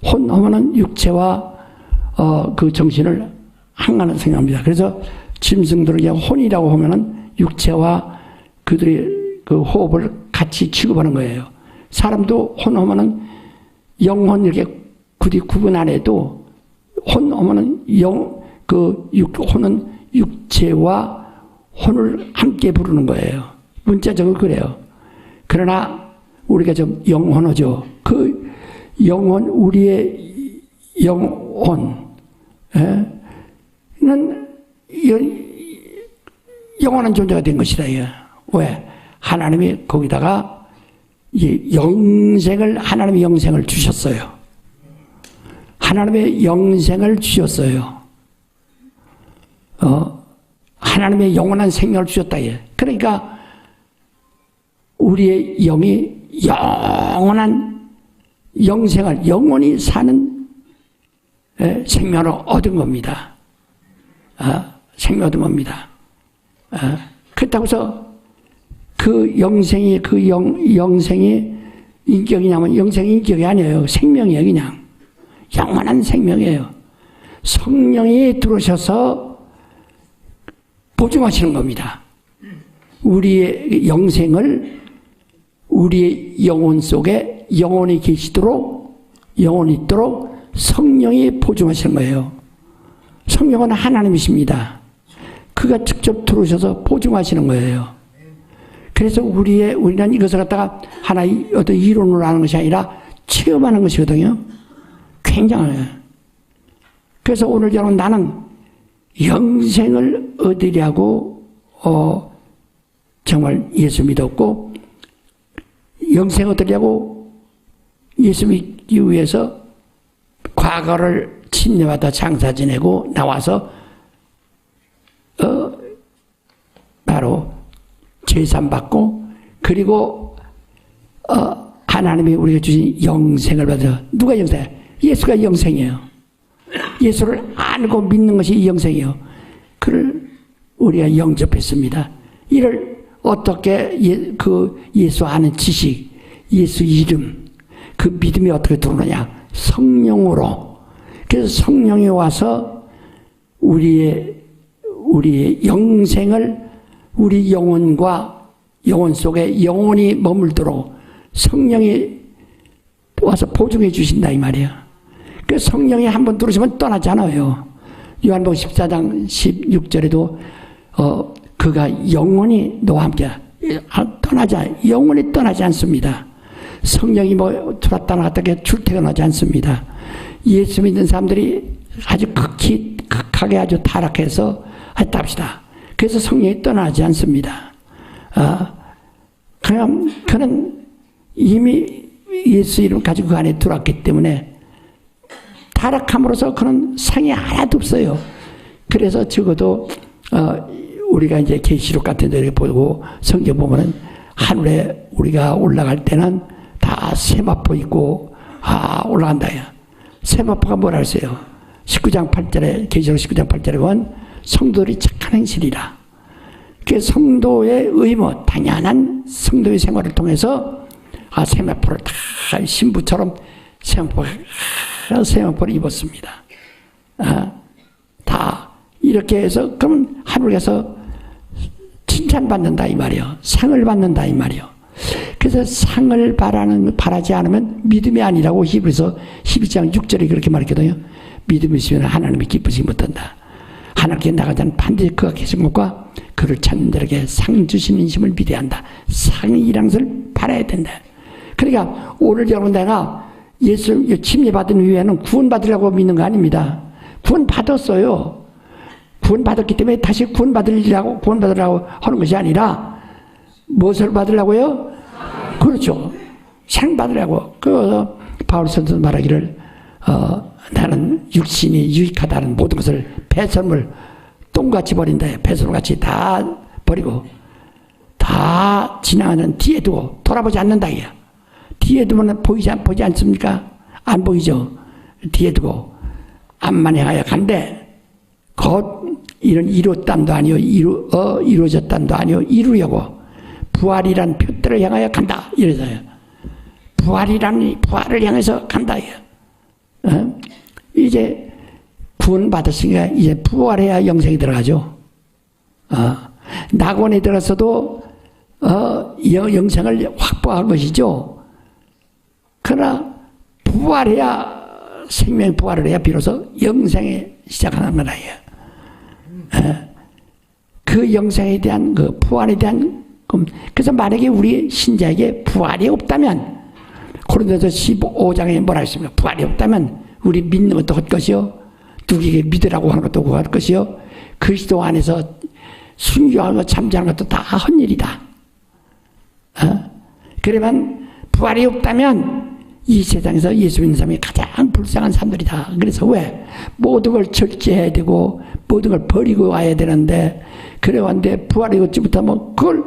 Speaker 2: 혼 하면은 육체와 그 정신을 한가는 생각합니다. 그래서 짐승들을 혼이라고 하면은 육체와 그들의 그 호흡을 같이 취급하는 거예요. 사람도 혼하면은 영혼 이렇게 굳이 구분 안 해도 혼하면은 혼은 육체와 혼을 함께 부르는 거예요. 문자적으로 그래요. 그러나 우리가 좀 영혼하죠. 그 영혼, 우리의 영혼은 영원한 존재가 된 것이다. 왜? 하나님이 거기다가 하나님의 영생을 주셨어요. 하나님의 영생을 주셨어요. 하나님의 영원한 생명을 주셨다. 그러니까 우리의 영이 영원한 영생을 영원히 사는 생명을 얻은 겁니다. 생명 얻은 겁니다. 그렇다고 해서 그 영생이 인격이냐면 영생이 인격이 아니에요. 생명이에요. 그냥 영원한 생명이에요. 성령이 들어오셔서 보증하시는 겁니다. 우리의 영생을 우리의 영혼 속에 영혼이 계시도록 영혼이 있도록 성령이 보증하시는 거예요. 성령은 하나님이십니다. 그가 직접 들어오셔서 보증하시는 거예요. 그래서 우리는 이것을 갖다가 하나의 어떤 이론으로 하는 것이 아니라 체험하는 것이거든요. 굉장해요. 그래서 오늘 여러분 나는 영생을 얻으려고 정말 예수 믿었고 영생 얻으려고 예수 믿기 위해서 과거를 침례받아 장사 지내고 나와서 바로 제산 받고 그리고 하나님이 우리가 주신 영생을 받아 누가 영생? 예수가 영생이에요. 예수를 알고 믿는 것이 영생이에요. 그를 우리가 영접했습니다. 이를 어떻게 예수 아는 지식, 예수 이름, 그 믿음이 어떻게 들어오느냐? 성령으로. 그래서 성령이 와서 우리의 영생을 우리 영혼과 영혼 속에 영혼이 머물도록 성령이 와서 보증해 주신다 이 말이에요. 그 성령이 한번 들어오시면 떠나지 않아요. 요한복음 14장 16절에도 그가 영원히 너와 함께 영원히 떠나지 않습니다. 성령이 들어왔다 나갔다 출퇴근하지 않습니다. 예수 믿는 사람들이 아주 극하게 아주 타락해서 했다 합시다. 그래서 성령이 떠나지 않습니다. 그는 이미 예수 이름 가지고 그 안에 들어왔기 때문에 타락함으로써 그는 상이 하나도 없어요. 그래서 적어도 우리가 이제 계시록 같은 데를 보고 성경 보면은 하늘에 우리가 올라갈 때는 다 세마포 있고 올라간다. 세마포가 뭐라 했어요? 19장 8절에 계시록 19장 8절에 보면 성도들이 착한 행실이라. 그 성도의 의무, 당연한 성도의 생활을 통해서 세마포를 다 신부처럼 세마포를 입었습니다. 다 이렇게 해서 그럼 하늘에서 칭찬받는다 이 말이요. 상을 받는다 이 말이요. 그래서 상을 바라지 않으면 믿음이 아니라고 히브리서 12장 6절에 그렇게 말했거든요. 믿음이 있으면 하나님이 기쁘지 못한다. 하나님께 나가지 않으면 반드시 그가 계신 것과 그를 찾는 자에게 상 주시는 힘을 믿어야 한다. 상이라는 것을 바라야 된다. 그러니까 오늘 여러분 내가 예수 침례받은 이후에는 구원받으려고 믿는 거 아닙니다. 구원받았어요. 구원받았기 때문에 다시 구원받으려고 하는 것이 아니라 무엇을 받으려고요? 그렇죠. 상 받으려고. 그 바울 선수 말하기를 나는 육신이 유익하다는 모든 것을 배설물 똥같이 버린다. 배설물같이 다 버리고 다 지나가는 뒤에 두고 돌아보지 않는다. 뒤에 두면 보지 않습니까? 안 보이죠? 뒤에 두고 앞만 향하여 간대. 곧 이런 이뤘단도 아니요 이루어졌단도 아니요 이루려고 부활이란 표대를 향하여 간다. 이래서요. 부활을 향해서 간다. 이제 구원받았으니까 이제 부활해야 영생이 들어가죠. 낙원에 들어서도 영생을 확보한 것이죠. 그러나 부활해야 생명 부활을 해야 비로소 영생에 시작하는 거다. 그 영생에 대한 그 부활에 대한 그래서 만약에 우리 신자에게 부활이 없다면 고린도서 15장에 뭐라 했습니까? 부활이 없다면 우리 믿는 것도 헛것이요 누구에게 믿으라고 하는 것도 헛것이요 그리스도 안에서 순교하고 잠자는 것도 다 헛일이다. 그러면 부활이 없다면 이 세상에서 예수 믿는 사람이 가장 불쌍한 사람들이다. 그래서 왜? 모든 걸 절제해야 되고 모든 걸 버리고 와야 되는데 그래왔는데 부활이 없지 못하면 그걸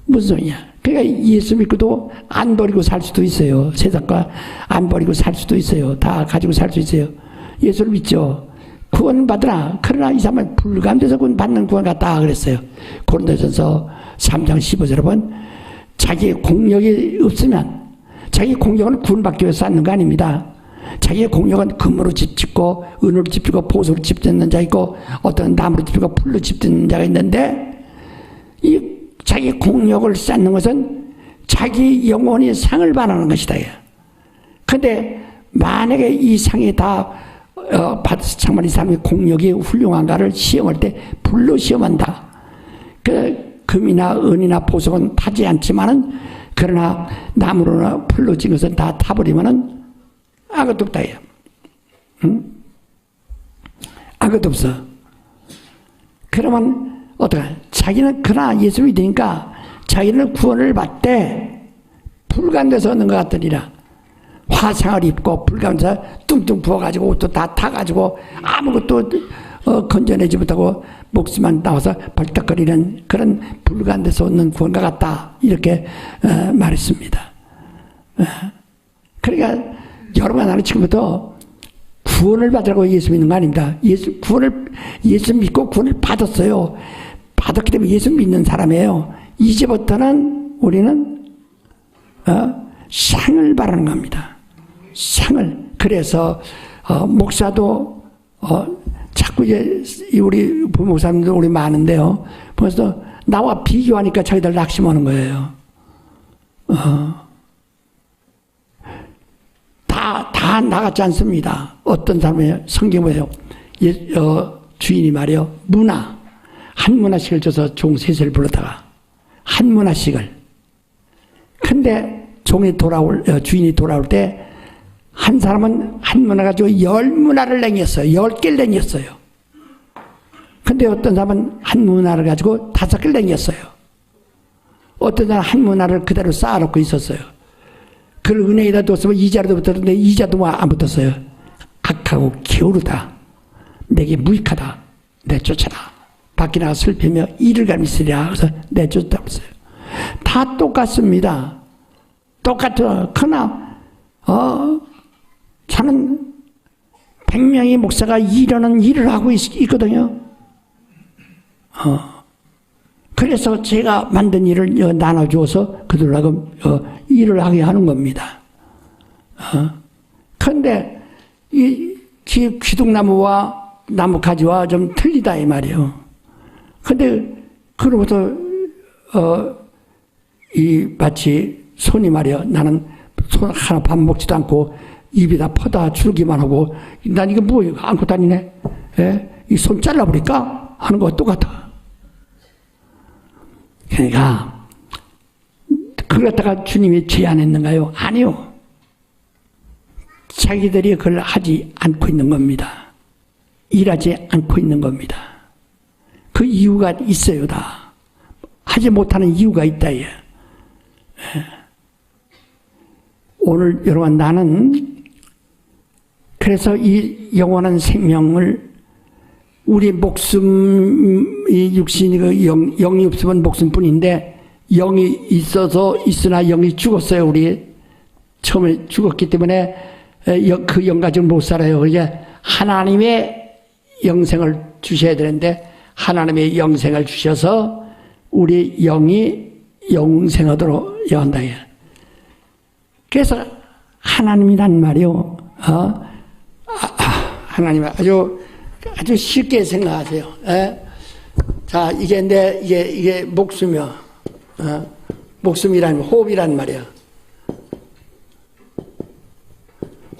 Speaker 2: 무슨 소리냐. 그러니까 예수 믿고도 안 버리고 살 수도 있어요. 세상과 안 버리고 살 수도 있어요. 다 가지고 살 수 있어요. 예수를 믿죠. 구원 받으라. 그러나 이 사람은 불감돼서 받는 구원 같다 그랬어요. 고린도전서 3장 15절에 보면 자기의 공력이 없으면 자기 공력은 구원받기 위해서 쌓는 거 아닙니다. 자기의 공력은 금으로 집 짓고 은으로 집 짓고 보석으로 집 짓는 자 있고 어떤 나무로 집 짓고 풀로 집 짓는 자가 있는데 이 자기 공력을 쌓는 것은 자기 영혼이 상을 바라는 것이다. 그런데 만약에 이 상이 다 받아서 정말 이 사람의 공력이 훌륭한가를 시험할 때 불로 시험한다. 그 금이나 은이나 보석은 타지 않지만은 그러나 나무로나 풀로 진 것은 다 타버리면은 아무것도 없다. 응? 아무것도 없어. 그러면 어떡해? 자기는 그러나 예수 믿으니까 자기는 구원을 받되 불간돼서 얻는 것 같더니라. 화상을 입고 불감사 뚱뚱 부어가지고 옷도 다 타가지고 아무것도 건져내지 못하고 목숨만 나와서 벌떡거리는 그런 불간돼서 얻는 구원과 같다. 이렇게 말했습니다. 그러니까 여러분 나는 지금부터 구원을 받으라고 예수 믿는 거 아닙니다. 예수 믿고 구원을 받았어요. 받았기 때문에 예수 믿는 사람이에요. 이제부터는 우리는 상을 바라는 겁니다. 상을. 그래서 목사도 자꾸 이제 우리 부목사님들 우리 많은데요. 벌써 나와 비교하니까 자기들 낙심하는 거예요. 다 나같지 않습니다. 어떤 사람이 성경 보세요. 주인이 말이요. 한 문화씩을 줘서 종 셋을 불렀다가 한 문화씩을. 근데 주인이 돌아올 때 한 사람은 한 문화 가지고 10문화를 랭겼어요. 10개를 랭겼어요. 근데 어떤 사람은 한 문화를 가지고 5개를 랭겼어요. 어떤 사람은 한 문화를 그대로 쌓아놓고 있었어요. 그걸 은행에다 뒀으면 이자로도 붙었는데 이자도 안 붙었어요. 악하고 게으르다. 내게 무익하다. 내쫓아라. 밖에 나가 슬피며 이를 갈미쓰리라. 그래서 내쫓았다고 했어요. 다 똑같습니다. 똑같아. 그러나 저는 100명의 목사가 이러는 일을 하고 있거든요. 그래서 제가 만든 일을 나눠주어서 그들하고 일을 하게 하는 겁니다. 그런데 이 귀둥나무와 나무가지와 좀 틀리다 이 말이에요. 근데 그로부터 마치 손이 말이야. 나는 손 하나 밥 먹지도 않고 입에다 퍼다 줄기만 하고 난 이거 뭐야 안고 다니네. 예? 이 손 잘라버릴까 하는 거 똑같아. 그러니까 그걸 갖다가 주님이 제안했는가요? 아니요. 자기들이 그걸 하지 않고 있는 겁니다. 일하지 않고 있는 겁니다. 그 이유가 있어요, 다. 하지 못하는 이유가 있다, 예. 오늘 여러분 나는 그래서 이 영원한 생명을 우리 목숨이 육신이 그 영이 없으면 목숨뿐인데 영이 있으나 영이 죽었어요. 우리 처음에 죽었기 때문에 그 영 가지고 못 살아요. 그러니까 하나님의 영생을 주셔야 되는데 하나님의 영생을 주셔서 우리 영이 영생하도록 한다. 그래서 하나님이란 말이요. 하나님 아주 쉽게 생각하세요. 에? 자, 이게 목숨이요. 목숨이란 호흡이란 말이야.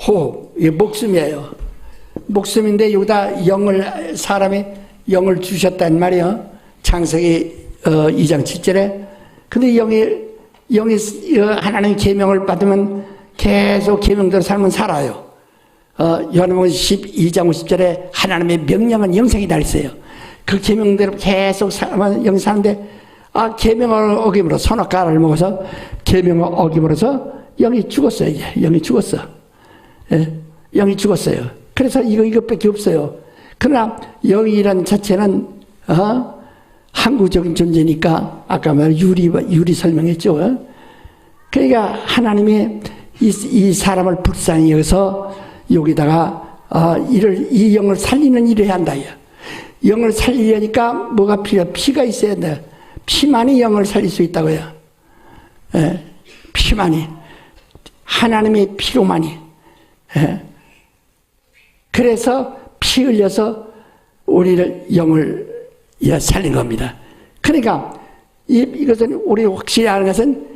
Speaker 2: 호흡, 이게 목숨이에요. 목숨인데 여기다 사람이 영을 주셨단 말이에요. 창세기 2장 7절에. 근데 영이 하나님의 계명을 받으면 계속 계명대로 살면 살아요. 요한복음 12장 50절에 하나님의 명령은 영생이다 했어요. 그 계명대로 계속 살면 영이 사는데 계명을 어김으로 선악과를 먹어서 계명을 어김으로써 영이 죽었어요. 이제 영이 죽었어. 예, 영이 죽었어요. 그래서 이것밖에 없어요. 그러나 영이란 자체는 항구적인 존재니까 아까 유리 설명했죠. 그러니까 하나님이 이 사람을 불쌍히 여기서 여기다가 이 영을 살리는 일을 해야 한다. 영을 살리려니까 뭐가 필요해? 피가 있어야 돼. 피만이 영을 살릴 수 있다고요. 예, 피만이. 하나님의 피로만이. 예. 그래서 피 흘려서 우리를 영을 살린 겁니다. 그러니까 이것은 우리 확실히 아는 것은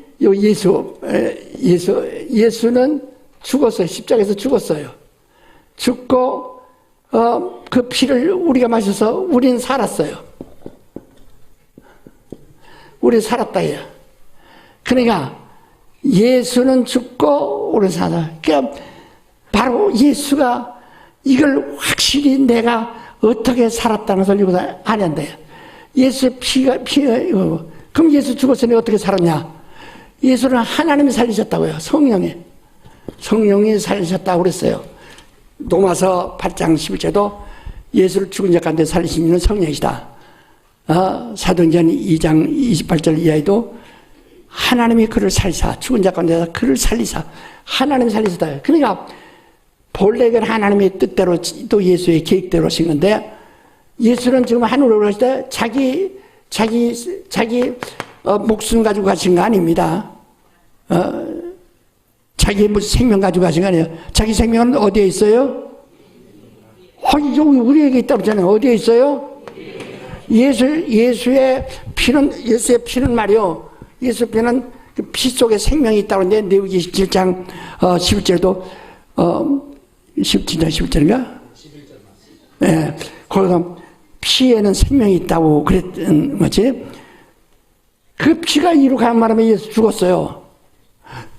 Speaker 2: 예수는 죽었어요. 십자가에서 죽었어요. 죽고 그 피를 우리가 마셔서 우리는 살았어요. 우리 살았다. 그러니까 예수는 죽고 우리는 살았다. 그러니까 바로 예수가 이걸 확실히 내가 어떻게 살았다는 것을 이거 알아야 한다. 예수의 피가 그럼 예수 죽었으니 어떻게 살았냐? 예수는 하나님이 살리셨다고요. 성령이 살리셨다고 그랬어요. 로마서 8장 11절도 예수를 죽은 자 가운데 살리신 이는 성령이시다. 사도행전 2장 28절 이하에도 하나님이 그를 살리사, 죽은 자 가운데 그를 살리사, 하나님이 살리셨다. 그러니까 본래는 하나님의 뜻대로 또 예수의 계획대로 하신 건데 예수는 지금 하늘로 올라갈 때 자기 목숨 가지고 가신 거 아닙니다. 자기 무슨 생명 가지고 가신 거 아니에요. 자기 생명은 어디에 있어요? 여기 우리에게 있다고 그러잖아요. 어디에 있어요? 예수의 피는 말이요. 예수의 피는 그 피 속에 생명이 있다고 하는데 레위기 17장 11절도 17장 11절인가? 11절 네, 거기서 피에는 생명이 있다고 그랬던 거지. 그 피가 이룩한 말하면 예수 죽었어요.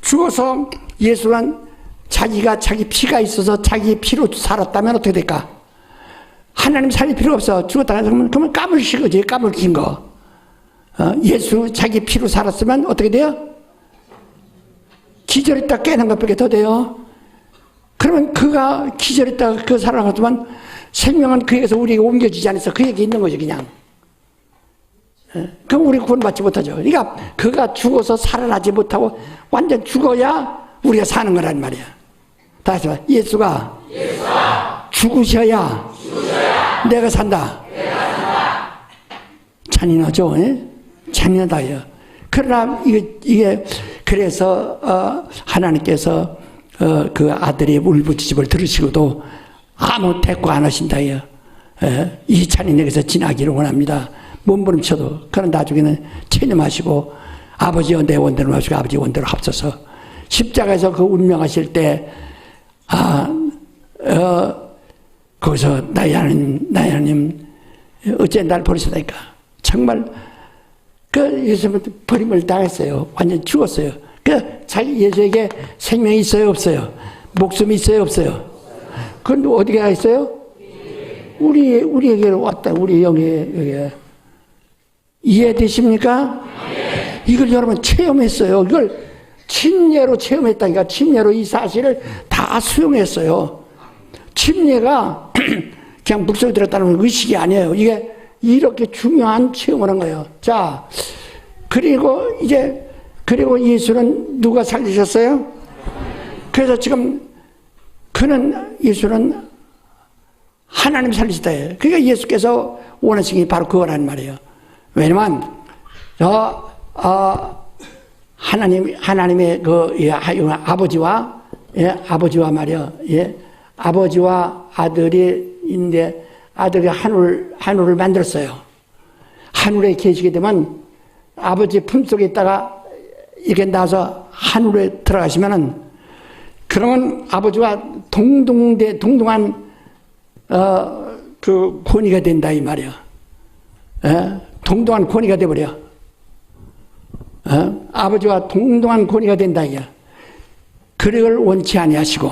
Speaker 2: 죽어서 예수는 자기 피가 있어서 자기 피로 살았다면 어떻게 될까? 하나님 살릴 필요가 없어. 죽었다가 그러면 까불신 거지. 까불신 거. 예수 자기 피로 살았으면 어떻게 돼요? 기절했다 깨는 것밖에 더 돼요. 그러면 그가 기절했다가 그 살아갔지만 생명은 그에게서 우리에게 옮겨지지 않아서 그에게 있는 거죠. 그냥. 그럼 우리 구원받지 못하죠. 그러니까 그가 죽어서 살아나지 못하고 완전 죽어야 우리가 사는 거란 말이야. 다시 말해. 예수가 죽으셔야 내가 산다. 잔인하죠. 잔인하다요. 그러나 이게 그래서 하나님께서 그 아들의 울부짖음을 들으시고도 아무 대꾸 안 하신다요. 이 잔인에게서 지나기를 원합니다. 몸부림쳐도. 그런 나중에는 체념하시고 아버지여 내 원대로 하시고 아버지 원대로 합쳐서 십자가에서 그 운명하실 때 거기서 나의 하나님 어째 날 버리셨다니까. 정말 그 예수님을 버림을 당했어요. 완전 죽었어요. 그 자기 예수에게 생명이 있어요 없어요? 목숨이 있어요 없어요? 그건 어디에 가 있어요? 우리에게 왔다. 우리 영에 이해되십니까? 이걸 여러분 체험했어요. 이걸 침례로 체험했다니까. 침례로 이 사실을 다 수용했어요. 침례가 그냥 묵속에 들었다는 의식이 아니에요. 이게 이렇게 중요한 체험을 한 거예요. 자, 그리고 예수는 누가 살리셨어요? 그래서 지금 예수는 하나님 살리시다 해요. 그러니까 예수께서 원하시는 게 바로 그거란 말이에요. 왜냐면 하나님의 아버지와 말이요. 아버지와 아들인데 아들이 한울을 만들었어요. 한울에 계시게 되면 아버지 품속에 있다가 이렇게 나와서 한울에 들어가시면은 그러면 아버지와 동등한 그 권위가 된다 이 말이야. 동등한 권위가 돼버려. 아버지와 동등한 권위가 된다 이야. 그를 원치 아니하시고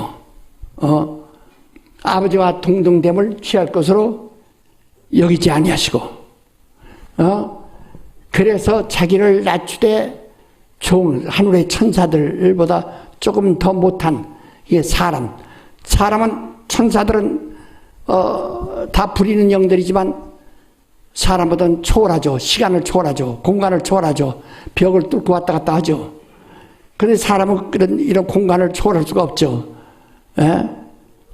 Speaker 2: 아버지와 동등됨을 취할 것으로 여기지 아니하시고 그래서 자기를 낮추되 하늘의 천사들보다 조금 더 못한 이게 사람은 천사들은 다 부리는 영들이지만 사람보다는 초월하죠. 시간을 초월하죠. 공간을 초월하죠. 벽을 뚫고 왔다 갔다 하죠. 그런데 사람은 이런 공간을 초월할 수가 없죠.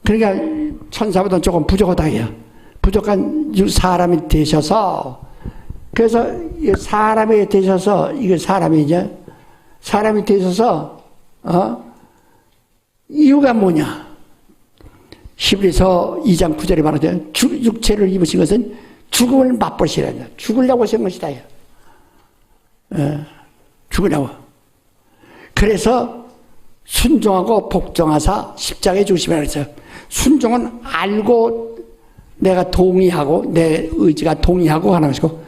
Speaker 2: 그러니까 천사보다는 조금 부족하다 해요. 부족한 사람이 되셔서 그래서 사람이 되셔서 이게 사람이 되셔서 이유가 뭐냐? 히브리서 2장 9절에 말하죠. 육체를 입으신 것은 죽음을 맛보시라냐. 죽으려고 하신 것이다. 죽으려고. 그래서 순종하고 복종하사 십자가에 죽으시면 그랬어요. 순종은 알고 내가 동의하고 내 의지가 동의하고 하는 것이고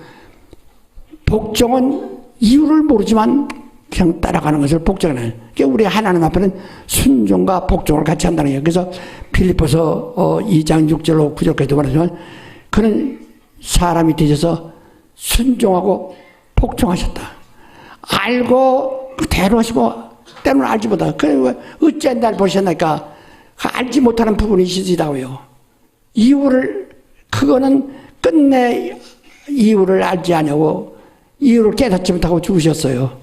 Speaker 2: 복종은 이유를 모르지만 그냥 따라가는 것을 복종하는 거예요. 그러니까 우리 하나님 앞에는 순종과 복종을 같이 한다는 거예요. 그래서 빌립보서 2장 6절로 9절까지도 말하지만 그는 사람이 되셔서 순종하고 복종하셨다. 알고 그대로 하시고 때로는 알지 못하고 그래 어째 날 보셨나니까 알지 못하는 부분이 있으시다고요. 그거는 끝내 이유를 알지 않냐고 이유를 깨닫지 못하고 죽으셨어요.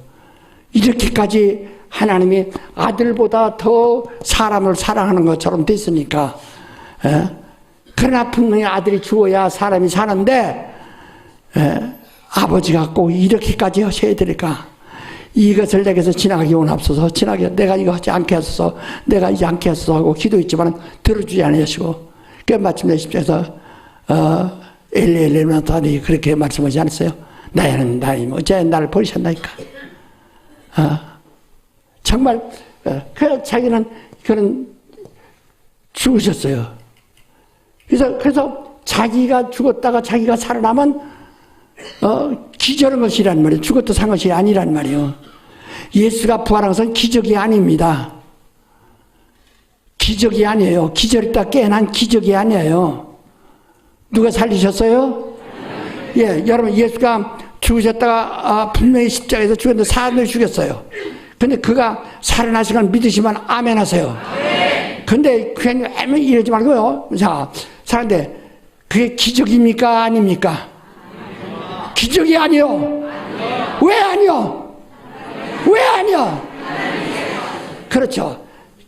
Speaker 2: 이렇게까지 하나님이 아들보다 더 사람을 사랑하는 것처럼 됐으니까. 그러나 분명히 아들이 죽어야 사람이 사는데 아버지가 꼭 이렇게까지 하셔야 되니까 이것을 내게서 지나가기 원합소서. 내가 이거 하지 않게 하소서. 내가 이제 않게 하소서 하고 기도했지만 들어주지 않으시고 그 마침내 십자에서 엘리엘리마타니 그렇게 말씀하지 않았어요. 나의 하나님 어째 나를 버리셨나이까. 정말 자기는 그런 죽으셨어요. 그래서 자기가 죽었다가 자기가 살아나면 기절한 것이란 말이에요. 죽었다 산 것이 아니란 말이에요. 예수가 부활한 것은 기적이 아닙니다. 기적이 아니에요. 기절했다 깨어난 기적이 아니에요. 누가 살리셨어요? 예, 여러분 예수가 죽으셨다가 분명히 십자가에서 죽었는데 사람을 죽였어요. 근데 그가 살아나신 걸 믿으시면 아멘 하세요. 근데 그냥 아멘 이러지 말고요. 자, 사는데 그게 기적입니까? 아닙니까? 기적이 아니요. 왜 아니요? 왜 아니요? 그렇죠.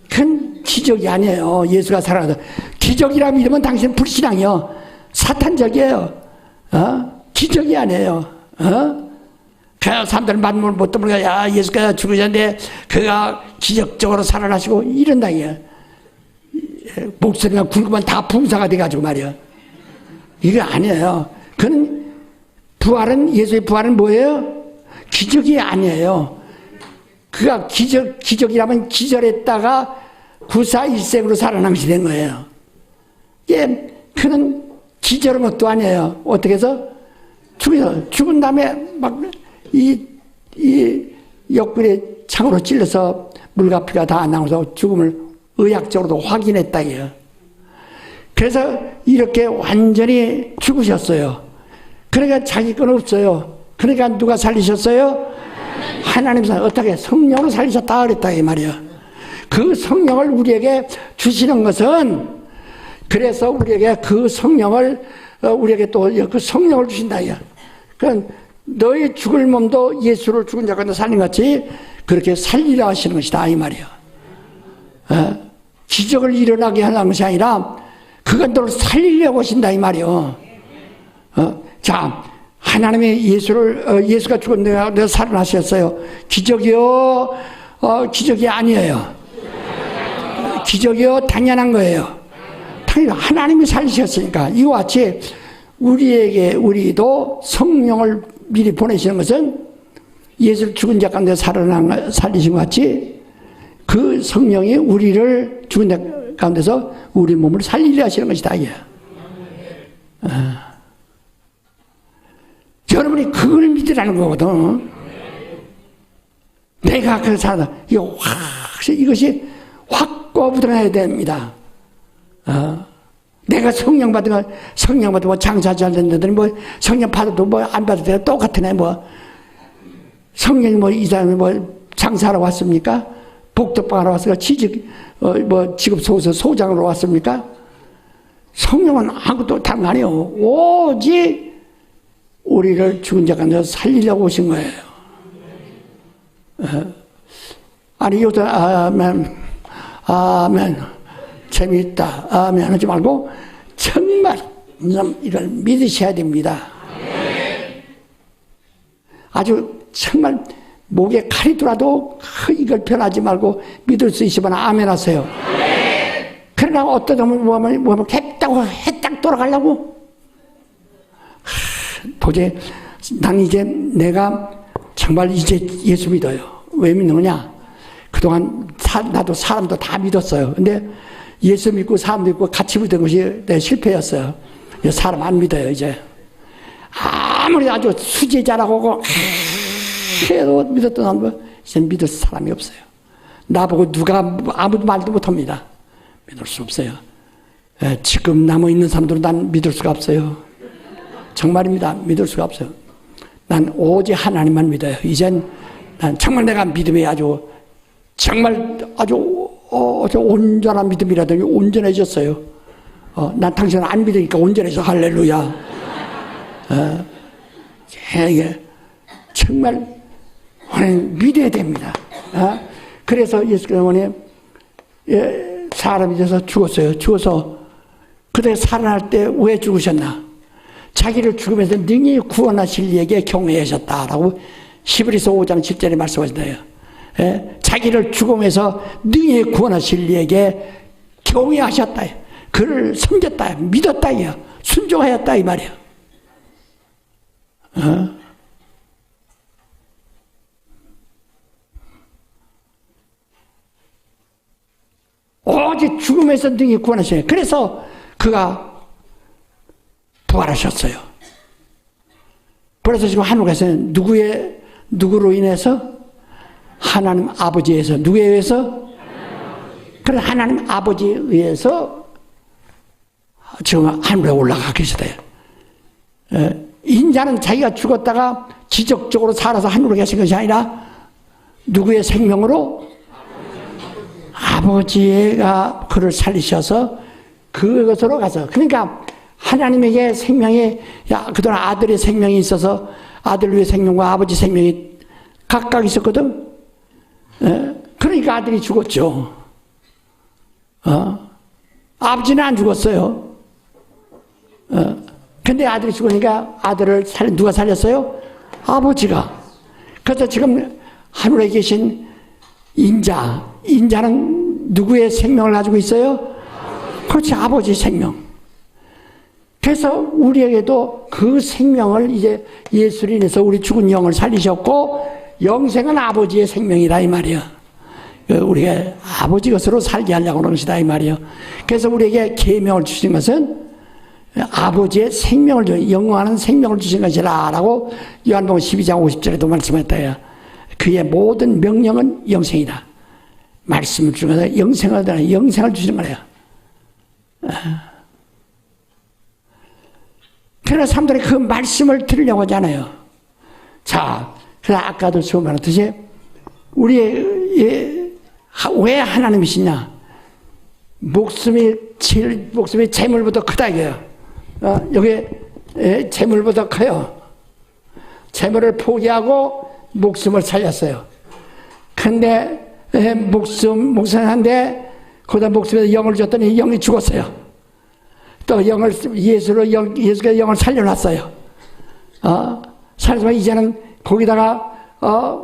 Speaker 2: 큰 기적이 아니에요. 예수가 살아나서. 기적이라 믿으면 당신은 불신앙이요. 사탄적이에요. 기적이 아니에요. 그 사람들 만물 못 떠물고 야 예수가 죽으셨는데 그가 기적적으로 살아나시고 이런다 이게 목소리가 굵으면 다 분사가 돼가지고 말이야. 이게 아니에요. 그는 예수의 부활은 뭐예요? 기적이 아니에요. 그가 기적이라면 기절했다가 구사일생으로 살아남게 된 거예요. 예, 그는 기절한 것도 아니에요. 어떻게 해서? 죽은 다음에 막 이 옆구리에 창으로 찔러서 물과 피가 다 나와서 죽음을 의학적으로도 확인했다 이요. 그래서 이렇게 완전히 죽으셨어요. 그러니까 자기 건 없어요. 그러니까 누가 살리셨어요? 하나님이 어떻게 성령으로 살리셨다 그랬다 이 말이야. 그 성령을 우리에게 주시는 것은 그래서 우리에게 그 성령을 우리에게 또 그 성령을 주신다 이야. 그러니까 너희 죽을 몸도 예수를 죽은 자 가운데 살린 같이 그렇게 살리려 하시는 것이다 이 말이야. 기적을 일어나게 하는 것이 아니라 그건 너를 살리려고 하신다 이 말이야. 자, 하나님의 예수가 죽은 내가 살아나셨어요. 기적이요? 기적이 아니에요. 기적이요? 당연한 거예요. 당연히 하나님이 살리셨으니까. 이와 같이 우리도 성령을 미리 보내시는 것은 예수를 죽은 자 가운데 살리신 것 같이 그 성령이 우리를 죽은 자 가운데서 우리 몸을 살리려 하시는 것이다. 여러분이 그걸 믿으라는 거거든. 내가 그 살다 이것이 확고부동해야 됩니다. 내가 성령 받으면 뭐 장사 잘 된다더니 뭐 성령 받아도 뭐 안 받아도 돼 똑같으네 뭐 성령이 뭐 이 사람이 뭐 장사하러 왔습니까? 복덕방하러 왔을까? 직업 소장으로 왔습니까? 성령은 아무것도 다른 거 아니에요. 오직 우리를 죽은 자 가운데 살리려고 오신 거예요. 아니 요새 아멘 재미있다 아멘 하지 말고 정말 이걸 믿으셔야 됩니다. 아주 정말 목에 칼이 들어도 이걸 변하지 말고 믿을 수 있으면 아멘 하세요. 그러나 어떠다 보면 했다고 돌아가려고 도저히 난 이제 내가 정말 이제 예수 믿어요. 왜 믿는 거냐? 그동안 나도 사람도 다 믿었어요. 근데 예수 믿고 사람 믿고 같이 믿은 것이 내 실패였어요. 사람 안 믿어요 이제. 아무리 아주 수제자라고 해도 믿었던 사람 이제 믿을 사람이 없어요. 나보고 누가 아무도 말도 못합니다. 믿을 수 없어요. 지금 남아있는 사람들은 난 믿을 수가 없어요. 정말입니다. 믿을 수가 없어요. 난 오직 하나님만 믿어요. 이젠 난 정말 내가 믿음이 정말 아주 온전한 믿음이라더니 온전해졌어요. 난 당신을 안 믿으니까 온전해서 할렐루야. 이게 정말 믿어야 됩니다. 그래서 예수님은 사람이 돼서 죽었어요. 죽어서 그때 살아날 때 왜 죽으셨나? 자기를 죽으면서 능히 구원하실 이에게 경외하셨다라고 히브리서 5장 10절에 말씀하신다요. 자기를 죽음에서 능히 구원하실 이에게 경외하셨다. 그를 섬겼다. 믿었다. 순종하였다 이 말이야. 오직 죽음에서 능히 구원하셔요. 그래서 그가 부활하셨어요. 그래서 지금 하늘에서는 누구로 인해서? 하나님 아버지에 의해서. 누구에 의해서? 그래서 하나님 아버지에 의해서 지금 하늘에 올라가 계시대요. 인자는 자기가 죽었다가 기적적으로 살아서 하늘에 계신 것이 아니라 누구의 생명으로? 아버지가 그를 살리셔서 그것으로 가서. 그러니까 하나님에게 생명이, 그동안 아들의 생명이 있어서 아들 위에 생명과 아버지 생명이 각각 있었거든. 그러니까 아들이 죽었죠. 아버지는 안 죽었어요. 근데 아들이 죽으니까 아들을 누가 살렸어요? 아버지가. 그래서 지금 하늘에 계신 인자는 누구의 생명을 가지고 있어요? 그렇지, 아버지 생명. 그래서 우리에게도 그 생명을 이제 예수로 인해서 우리 죽은 영을 살리셨고, 영생은 아버지의 생명이다 이 말이야. 우리가 아버지 것으로 살게 하려고 하는 것이다 이 말이야. 그래서 우리에게 계명을 주신 것은 아버지의 생명을 주, 영원한 생명을 주신 것이라 라고 요한복음 12장 50절에도 말씀했다. 그의 모든 명령은 영생이다. 말씀을 주는 것은 영생을 주시는 거예요. 그러나 사람들이 그 말씀을 들으려고 하잖아요. 자, 그래서 아까도 처음 말했듯이 우리의 왜 하나님이시냐? 목숨이 재물보다 크다 이거예요. 여기 재물보다 커요. 재물을 포기하고 목숨을 살렸어요. 근데 목숨한데 거기다 목숨에서 영을 줬더니 영이 죽었어요. 또 예수가 영을 살려놨어요. 살려서 이제는 거기다가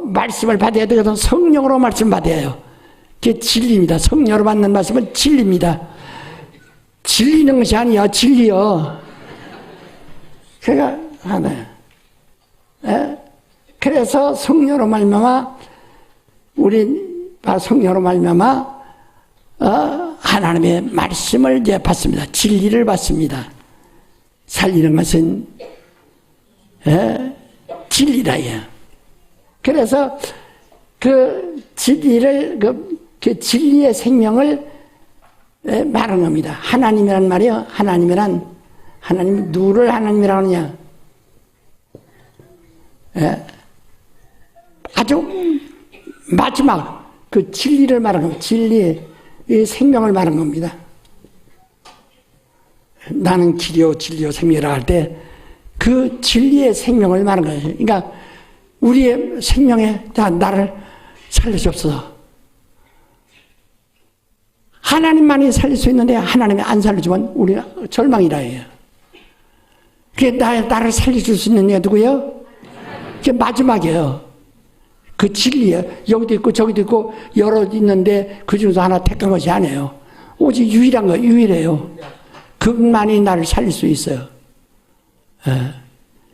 Speaker 2: 말씀을 받아야 되거든. 성령으로 말씀 받아야 해요. 그게 진리입니다. 성령으로 받는 말씀은 진리입니다. 진리는 것이 아니야. 진리요. 그러니까 하나요. 그래서 성령으로 말미암아 우리 성령으로 말미암아 하나님의 말씀을 이제 받습니다. 진리를 받습니다. 살리는 것은 진리다. 그래서 그 진리를 그 진리의 생명을 말하는 겁니다. 하나님이란 말이요. 하나님 누구를 하나님이라고 하느냐? 아주 마지막 그 진리를 말하는 겁니다. 진리의 생명을 말하는 겁니다. 나는 길이요 진리요 생명이라 할 때 그 진리의 생명을 말하는 거예요. 그러니까 우리의 생명에 나를 살려주옵소서. 하나님만이 살릴 수 있는데 하나님이 안 살려주면 우리는 절망이라 해요. 그게 나를 살려줄 수 있는 게 누구예요? 그게 마지막이에요. 그 진리예요. 여기도 있고 저기도 있고 여러 있는데 그 중에서 하나 택한 것이 아니에요. 오직 유일한 거, 유일해요. 그분만이 나를 살릴 수 있어요.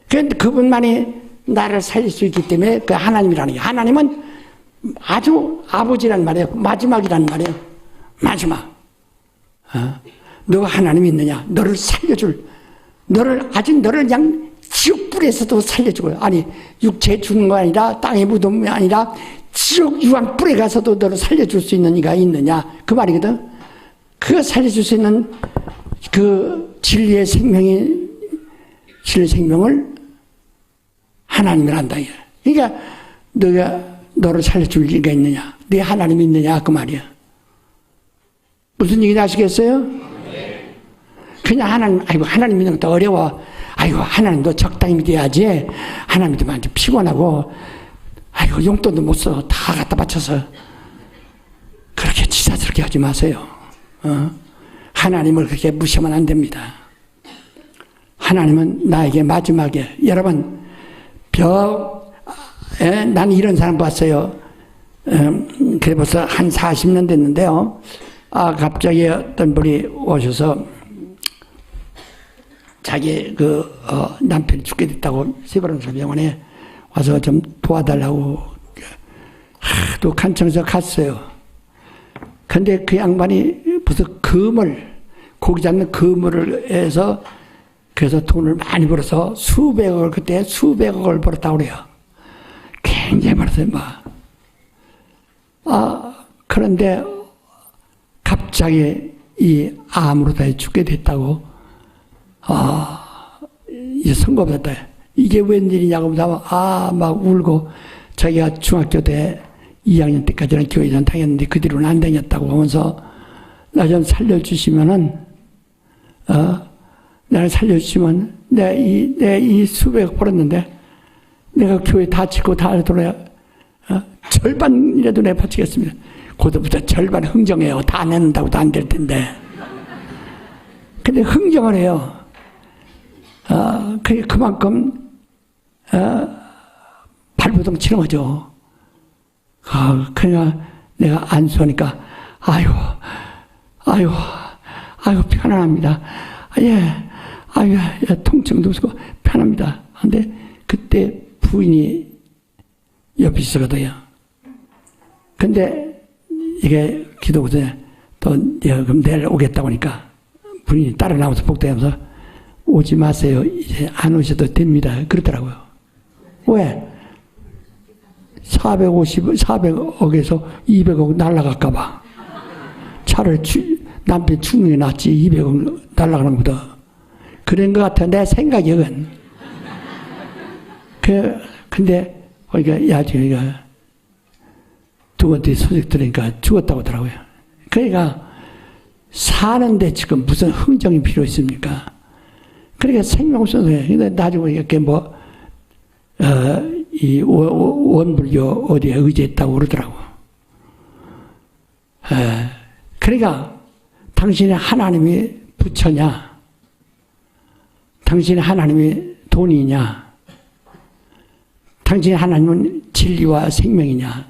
Speaker 2: 그런데 그분만이 나를 살릴 수 있기 때문에 그 하나님이라는 게, 하나님은 아주 아버지란 말이에요. 마지막이란 말이에요. 마지막. 너가 하나님이 있느냐? 너를 살려줄, 너를 그냥 지옥불에서도 살려주고요. 아니, 육체에 죽는 거 아니라, 땅에 묻음이 아니라, 지옥 유황 뿔에 가서도 너를 살려줄 수 있는 이가 있느냐? 그 말이거든. 그거 살려줄 수 있는 그 진리의 생명을 하나님이란다. 그러니까 너를 살려줄 리가 있느냐? 네 하나님이 있느냐? 그 말이야. 무슨 얘기인지 아시겠어요? 그냥 하나님 믿는 것도 어려워. 아이고, 하나님도 적당히 믿어야지. 하나님 믿으면 피곤하고, 아이고, 용돈도 못 써. 다 갖다 바쳐서. 그렇게 치사스럽게 하지 마세요. 하나님을 그렇게 무시하면 안 됩니다. 하나님은 나에게 마지막에, 여러분, 난 이런 사람 봤어요. 그래 벌써 한 40년 됐는데요. 갑자기 어떤 분이 오셔서 자기 남편이 죽게 됐다고 세브란스 병원에 와서 좀 도와달라고 또 간청해서 갔어요. 근데 그 양반이 벌써 고기 잡는 그물을 해서 그래서 돈을 많이 벌어서 그때 수백억을 벌었다고 그래요. 굉장히 벌었어요, 그런데 갑자기 이 암으로 다 죽게 됐다고, 이제 선고받았다. 이게 웬일이냐고 막 울고, 자기가 중학교 때 2학년 때까지는 교회전 다녔는데 그 뒤로는 안 다녔다고 하면서, 나 좀 살려주시면은, 나를 살려주시면, 내 이 수백억 벌었는데, 내가 교회 다 짓고 다 돌아야, 절반이라도 내가 바치겠습니다. 그것부터 절반 흥정해요. 다 낸다고도 안 될 텐데. 근데 흥정을 해요. 그만큼, 발부동 치는 거죠. 그러니까 내가 안수하니까, 아이고, 편안합니다. 예, 아유, 야, 통증도 없고 편합니다. 근데 그때 부인이 옆에 있었거든요. 근데 이게 기도거든요. 또 그럼 내일 오겠다고 하니까 부인이 따라 나와서 복도하면서 오지 마세요. 이제 안 오셔도 됩니다. 그러더라고요. 왜? 400억에서 200억 날라갈까봐. 차라리 남편 죽는 게 낫지 200억 날라가는 것보다. 그런 것 같아. 내 생각이건. 근데 그러니까 야지가 두 번째 소식 들으니까 죽었다고 하더라고요. 그러니까 사는데 지금 무슨 흥정이 필요 있습니까? 그러니까 생명 없어서요. 근데 나중에 이렇게 이 원불교 어디에 의지했다고 그러더라고. 그러니까 당신의 하나님이 부처냐? 당신의 하나님이 돈이냐? 당신의 하나님은 진리와 생명이냐?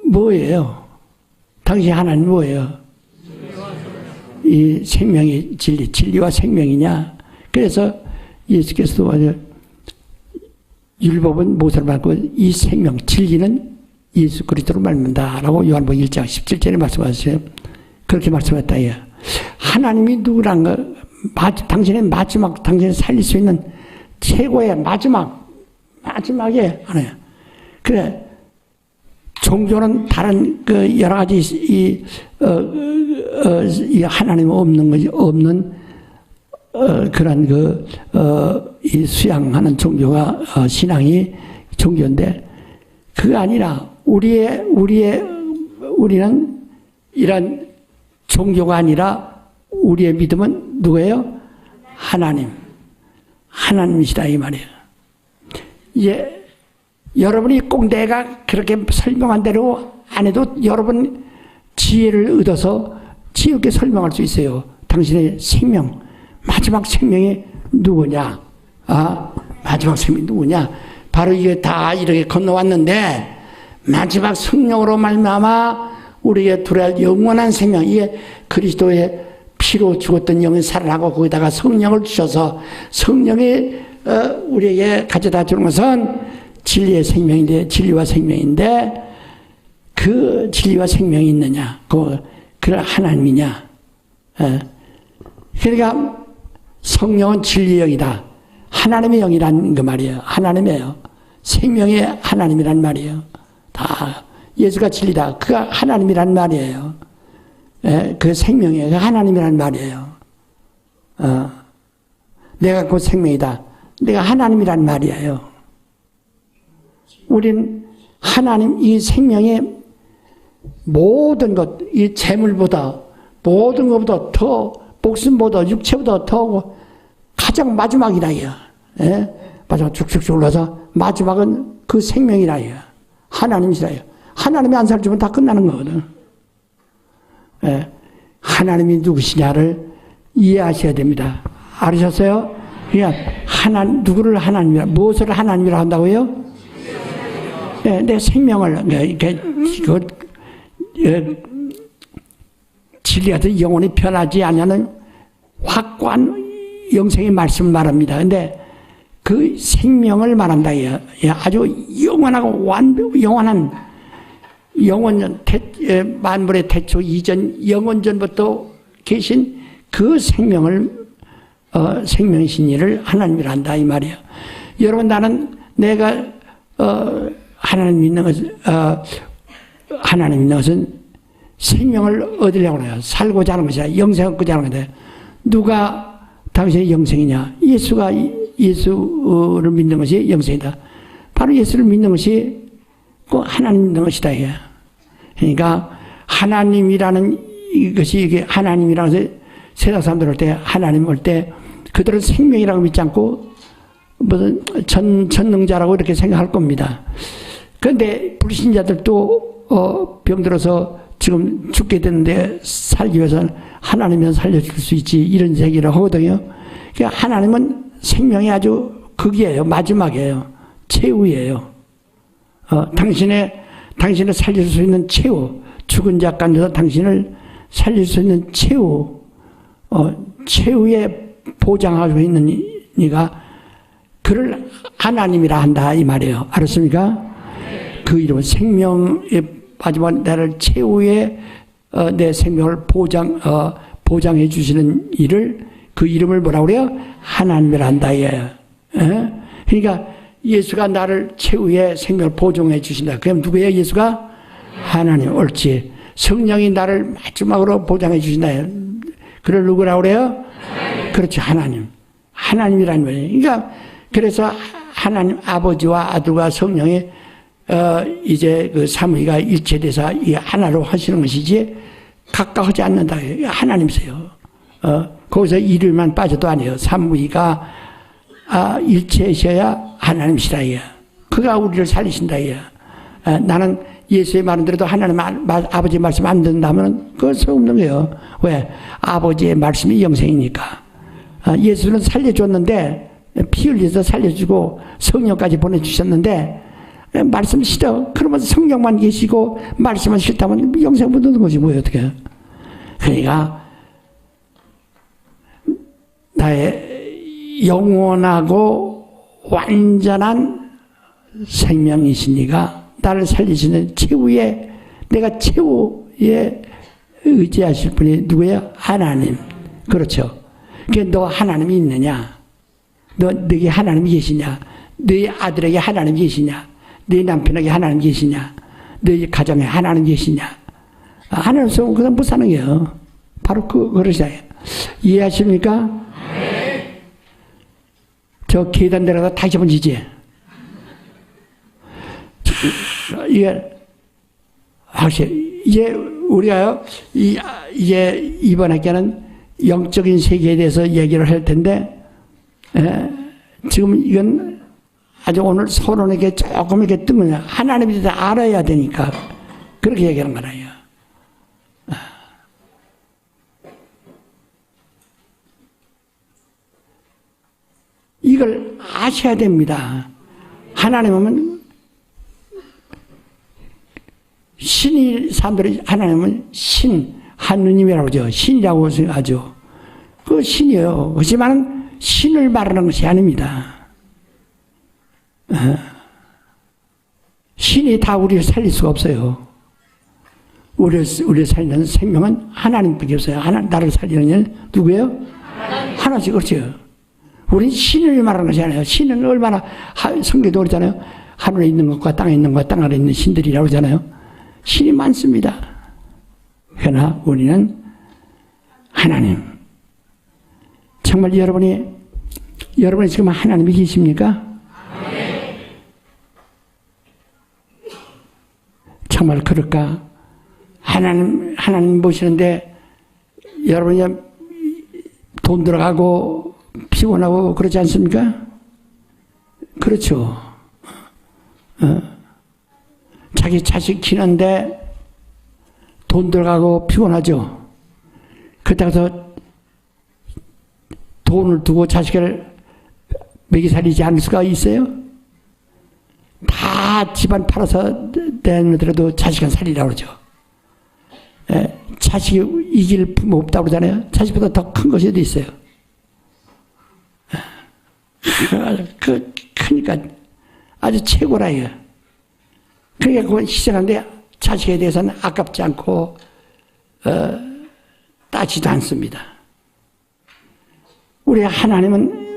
Speaker 2: 뭐예요? 당신의 하나님 뭐예요? 이 생명이 진리와 생명이냐? 그래서 예수께서도 율법은 모세를 받고 이 생명, 진리는 예수 그리스도로 말한다라고 요한복음 1장 17절에 말씀하셨어요. 그렇게 말씀했다. 하나님이 누구란가? 당신의 마지막, 당신을 살릴 수 있는 최고의 마지막에 하나야. 그래. 종교는 다른 여러 가지 이 하나님 없는 그런 이 수양하는 종교가 신앙이 종교인데 그게 아니라 우리는 이런 종교가 아니라 우리의 믿음은 누구예요? 하나님이시다 이 말이에요. 이제 여러분이 꼭 내가 그렇게 설명한 대로 안 해도 여러분 지혜를 얻어서 지혜 있게 설명할 수 있어요. 당신의 생명, 마지막 생명이 누구냐? 마지막 생명이 누구냐? 바로 이게 다 이렇게 건너왔는데 마지막 성령으로 말미암아 우리에게 들어야 영원한 생명, 이게 그리스도의 피로 죽었던 영이 살아나고 거기다가 성령을 주셔서 성령이 우리에게 가져다 주는 것은 진리의 생명인데, 진리와 생명인데 그 진리와 생명이 있느냐? 그 하나님이냐? 그러니까 성령은 진리의 영이다. 하나님의 영이라는 그 말이에요. 하나님이에요. 생명의 하나님이란 말이에요. 다 예수가 진리다. 그가 하나님이란 말이에요. 그 생명이에요. 그 하나님이란 말이에요. 내가 그 생명이다. 내가 하나님이란 말이에요. 우린 하나님 이 생명의 모든 것, 이 재물보다 모든 것보다 더 목숨보다 육체보다 더 가장 마지막이라 해요. 마지막 쭉쭉쭉 올라서 마지막은 그 생명이라 해요. 하나님이시라 해요. 하나님이 안 살주면 다 끝나는 거거든. 하나님이 누구시냐를 이해하셔야 됩니다. 알으셨어요? 그러니까 누구를 하나님이라, 무엇을 하나님이라 한다고요? 내 생명을 진리가 영원히 변하지 않는 확고한 영생의 말씀을 말합니다. 근데 그 생명을 말한다. 아주 영원하고 영원한 만물의 태초 이전 영원전부터 계신 그 생명을 생명이신 이를 하나님이라 한다 이 말이에요. 여러분 나는 내가 하나님 믿는 것은 생명을 얻으려고 해요. 살고자 하는 것이야. 영생을 얻고자 하는 건데 누가 당신의 영생이냐? 예수를 믿는 것이 영생이다. 바로 예수를 믿는 것이 꼭 하나님 믿는 것이다. 이게. 그러니까 하나님이라는 이것이 이게 하나님이라고 해서 세상 사람들 올 때 하나님 올 때 그들은 생명이라고 믿지 않고 무슨 전능자라고 이렇게 생각할 겁니다. 그런데 불신자들도 병들어서 지금 죽게 됐는데 살기 위해서는 하나님은 살려줄 수 있지 이런 얘기를 하거든요. 그러니까 하나님은 생명이 아주 극이에요. 마지막이에요. 최후예요. 당신을 살릴 수 있는 최후, 죽은 자 가운데서 당신을 살릴 수 있는 최후, 최후의 보장하고 있는 이가 그를 하나님이라 한다 이 말이에요. 알았습니까? 그 이름은 생명의 마지막 나를 최후의 내 생명을 보장해 주시는 이를 그 이름을 뭐라고 그래요? 하나님이라 한다 예. 그러니까 예수가 나를 최후의 생명을 보존해 주신다. 그럼 누구예요? 예수가? 하나님. 옳지. 성령이 나를 마지막으로 보장해 주신다. 그를 누구라고 그래요? 그렇죠. 하나님. 하나님이라는 거예요. 그러니까 그래서 하나님 아버지와 아들과 성령이 이제 그 삼위가 일체돼서 이 하나로 하시는 것이지 각각하지 않는다. 하나님이세요. 거기서 이름만 빠져도 아니에요. 삼위가 일체셔야 하나님이시라. 그가 우리를 살리신다. 나는 예수의 말은 들어도 하나님 아버지의 말씀 안 듣는다면 그건 소용없는 거예요. 왜? 아버지의 말씀이 영생이니까. 예수는 살려줬는데 피 흘려서 살려주고 성령까지 보내주셨는데 말씀 싫어. 그러면 성령만 계시고 말씀은 싫다면 영생 못 얻는 거지 뭐예요 어떻게. 그러니까 나의 영원하고 완전한 생명이시니까 나를 살리시는 최후의 내가 최후의 의지하실 분이 누구예요? 하나님. 그렇죠. 그러니까 너 하나님이 있느냐? 너에게 하나님이 계시냐? 너희 아들에게 하나님이 계시냐? 너희 남편에게 하나님이 계시냐? 너희 가정에 하나님이 계시냐? 하나님 없으면 그냥 못 사는 거예요. 바로 그러시잖아요. 이해하십니까? 네. 저 계단 내려가다 다시 한번 지지. 이게 확실히 이제 우리가요 이제 이번 학기는 영적인 세계에 대해서 얘기를 할 텐데 지금 이건 아주 오늘 서론에게 조금 이렇게 뜬 거냐. 하나님에 대해서 알아야 되니까 그렇게 얘기하는 거라요. 이걸 아셔야 됩니다. 하나님은 신이 사람들이 하나님은 신, 하느님이라고 하죠. 신이라고 하죠. 그 신이에요. 하지만 신을 말하는 것이 아닙니다. 신이 다 우리를 살릴 수가 없어요. 우리를 살리는 생명은 하나님밖에 없어요. 나를 살리는 이는 누구예요? 하나씩 그렇죠. 우리는 신을 말하는 것이 아니에요. 신은 얼마나 성경도 그러잖아요. 하늘에 있는 것과 땅에 있는 것과 땅 아래 있는 신들이라고 하잖아요. 신이 많습니다. 그러나 우리는 하나님. 정말 여러분이 지금 하나님이 계십니까? 정말 그럴까? 하나님 보시는데 여러분이 돈 들어가고 피곤하고 그렇지 않습니까? 그렇죠. 자기 자식 키는데 돈 들어가고 피곤하죠. 그렇다고 돈을 두고 자식을 먹이 살리지 않을 수가 있어요? 다 집안 팔아서 내놓더라도 자식은 살리라고 그러죠. 자식이 이길 부모 없다고 그러잖아요. 자식보다 더 큰 것이 어디 있어요? 그러니까 아주 최고라 이거. 그러니까 그걸 희생하는데 자식에 대해서는 아깝지 않고 따지도 않습니다. 우리 하나님은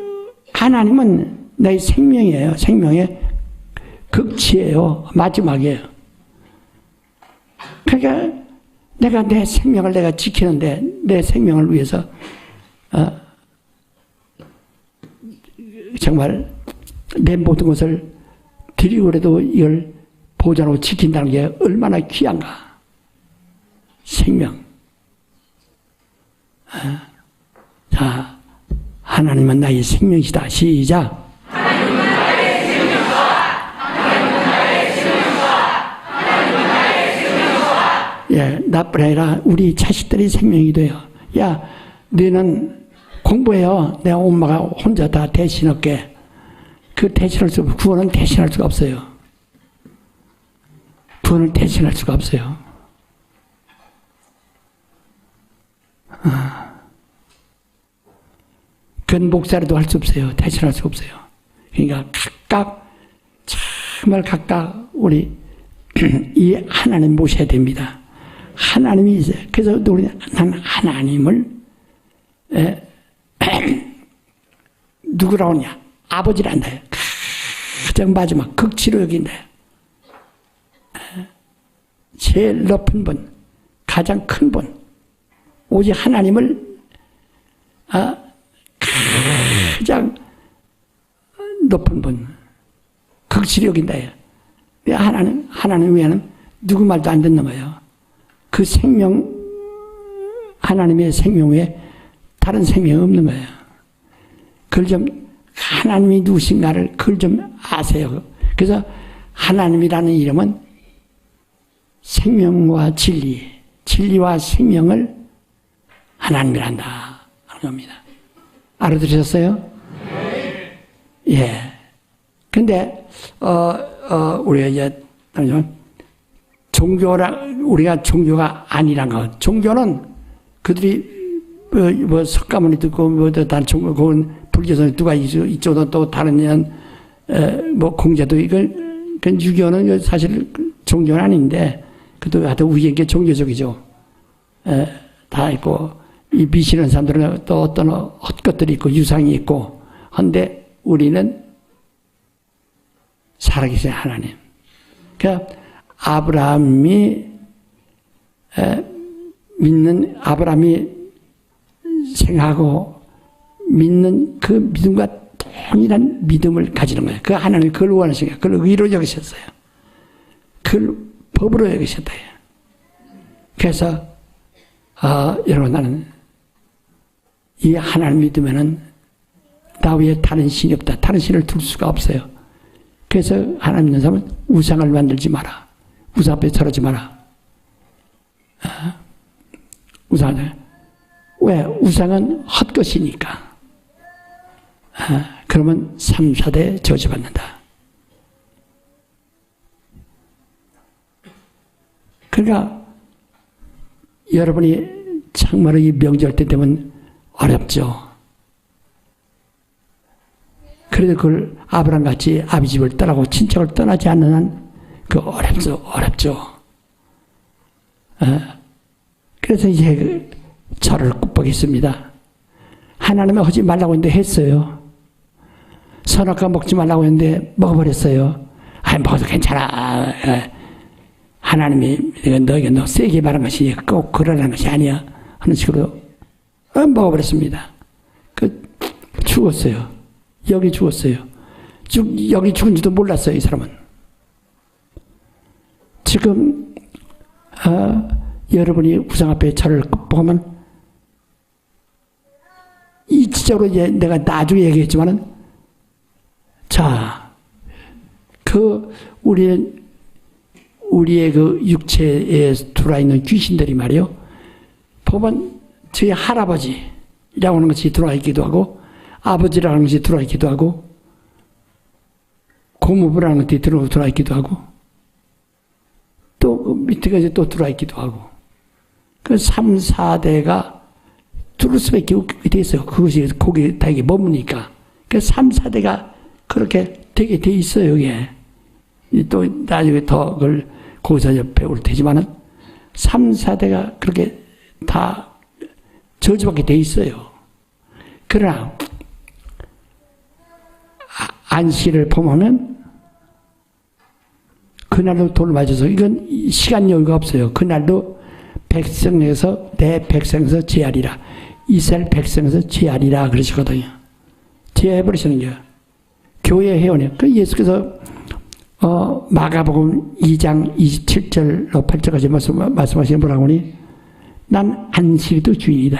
Speaker 2: 내 생명이에요. 생명의 극치예요. 마지막이에요. 그러니까 내가 내 생명을 내가 지키는데 내 생명을 위해서 정말 내 모든 것을 드리고라도 이걸 보존하고 지킨다는 게 얼마나 귀한가. 생명. 자, 하나님은 나의 생명이시다. 시작.
Speaker 4: 하나님은 나의 생명과 하나님은 나의 생명과 하나님은 나의 생명과.
Speaker 2: 예, 나뿐 아니라 우리 자식들이 생명이 돼요. 야, 너는 공부해요. 내 엄마가 혼자 다 대신할게. 그 대신할 수 없어요. 구원은 대신할 수가 없어요. 구원을 대신할 수가 없어요. 그건 목사라도 할 수 없어요. 대신할 수 없어요. 그러니까 정말 각각 우리 이 하나님 모셔야 됩니다. 하나님이 있어요. 그래서 우리 난 하나님을 누구라고 하냐? 아버지란다. 가장 마지막 극치로 여긴다. 제일 높은 분, 가장 큰 분, 오직 하나님을 가장 높은 분, 극치로 여긴다. 하나님 외에는 누구 말도 안 듣는 거예요. 그 생명, 하나님의 생명 외에 다른 생명이 없는 거예요. 그걸 좀, 하나님이 누구신가를 그걸 좀 아세요. 그래서 하나님이라는 이름은 생명과 진리, 진리와 생명을 하나님이란다 하는 겁니다. 알아들으셨어요? 네. 예. 근데, 우리가 이제, 우리가 종교가 아니란 것. 종교는 그들이 석가모니 듣고, 다른 종교, 그건 불교에서 누가 이쪽은 또 다른 공자도 그 유교는 사실 종교는 아닌데, 그래도 하여튼 우리에게 종교적이죠. 다 있고, 이 미신하는 사람들은 또 어떤 헛것들이 있고, 유상이 있고, 한데 우리는 살아계신 하나님. 그러니까 아브라함이 생각하고 믿는 그 믿음과 동일한 믿음을 가지는 거예요. 그 하나님이 그걸 원하신 거예요. 그걸 의로 여기셨어요. 그걸 법으로 여기셨다. 그래서 여러분, 나는 이 하나님 믿으면은 나 외에 다른 신이 없다. 다른 신을 둘 수가 없어요. 그래서 하나님 믿는 사람은 우상을 만들지 마라. 우상 앞에 서러지 마라. 왜? 우상은 헛것이니까. 그러면 3, 4대 저주받는다. 그러니까 여러분이 정말로 이 명절 때 되면 어렵죠. 그래도 그걸 아브라함같이 아비 집을 떠나고 친척을 떠나지 않는 한 그 어렵죠. 그래서 이제 그 절을 굽벅했습니다. 하나님은 하지 말라고 했는데 했어요. 선악과 먹지 말라고 했는데 먹어버렸어요. 먹어도 괜찮아. 하나님이 너에게 너 세게 말한 것이 꼭 그러라는 것이 아니야 하는 식으로 먹어버렸습니다. 죽었어요. 여기 죽었어요. 여기 죽은지도 몰랐어요. 이 사람은. 지금 여러분이 우상 앞에 절을 보면 이치적으로 이제 내가 나중에 얘기했지만은, 자, 우리의 그 육체에 들어와 있는 귀신들이 말이요, 보면 저희 할아버지라고 하는 것이 들어와 있기도 하고, 아버지라는 것이 들어와 있기도 하고, 고모부라는 것이 들어와 있기도 하고, 또 밑에까지 또 들어와 있기도 하고, 그 3, 4대가 들을 수밖에 없게 돼 있어요. 그것이 거기 다 이게 머무니까. 그 3, 4대가 그렇게 되게 돼 있어요, 여기에. 또 나중에 더 그걸 거기서 배울 테지만은 3, 4대가 그렇게 다 저주받게 돼 있어요. 그러나 안식일을 범하면 그날도 돌을 맞아서, 이건 시간 여유가 없어요. 그날도 백성에서 내 백성에서 제하리라, 이스라엘 백성에서 제하리라 그러시거든요. 제해버리시는 거예요. 교회 회원이에요. 그 예수께서 마가복음 2장 27절로 8절까지 말씀하시는 뭐라고 하니, 난 안식일도 주인이다.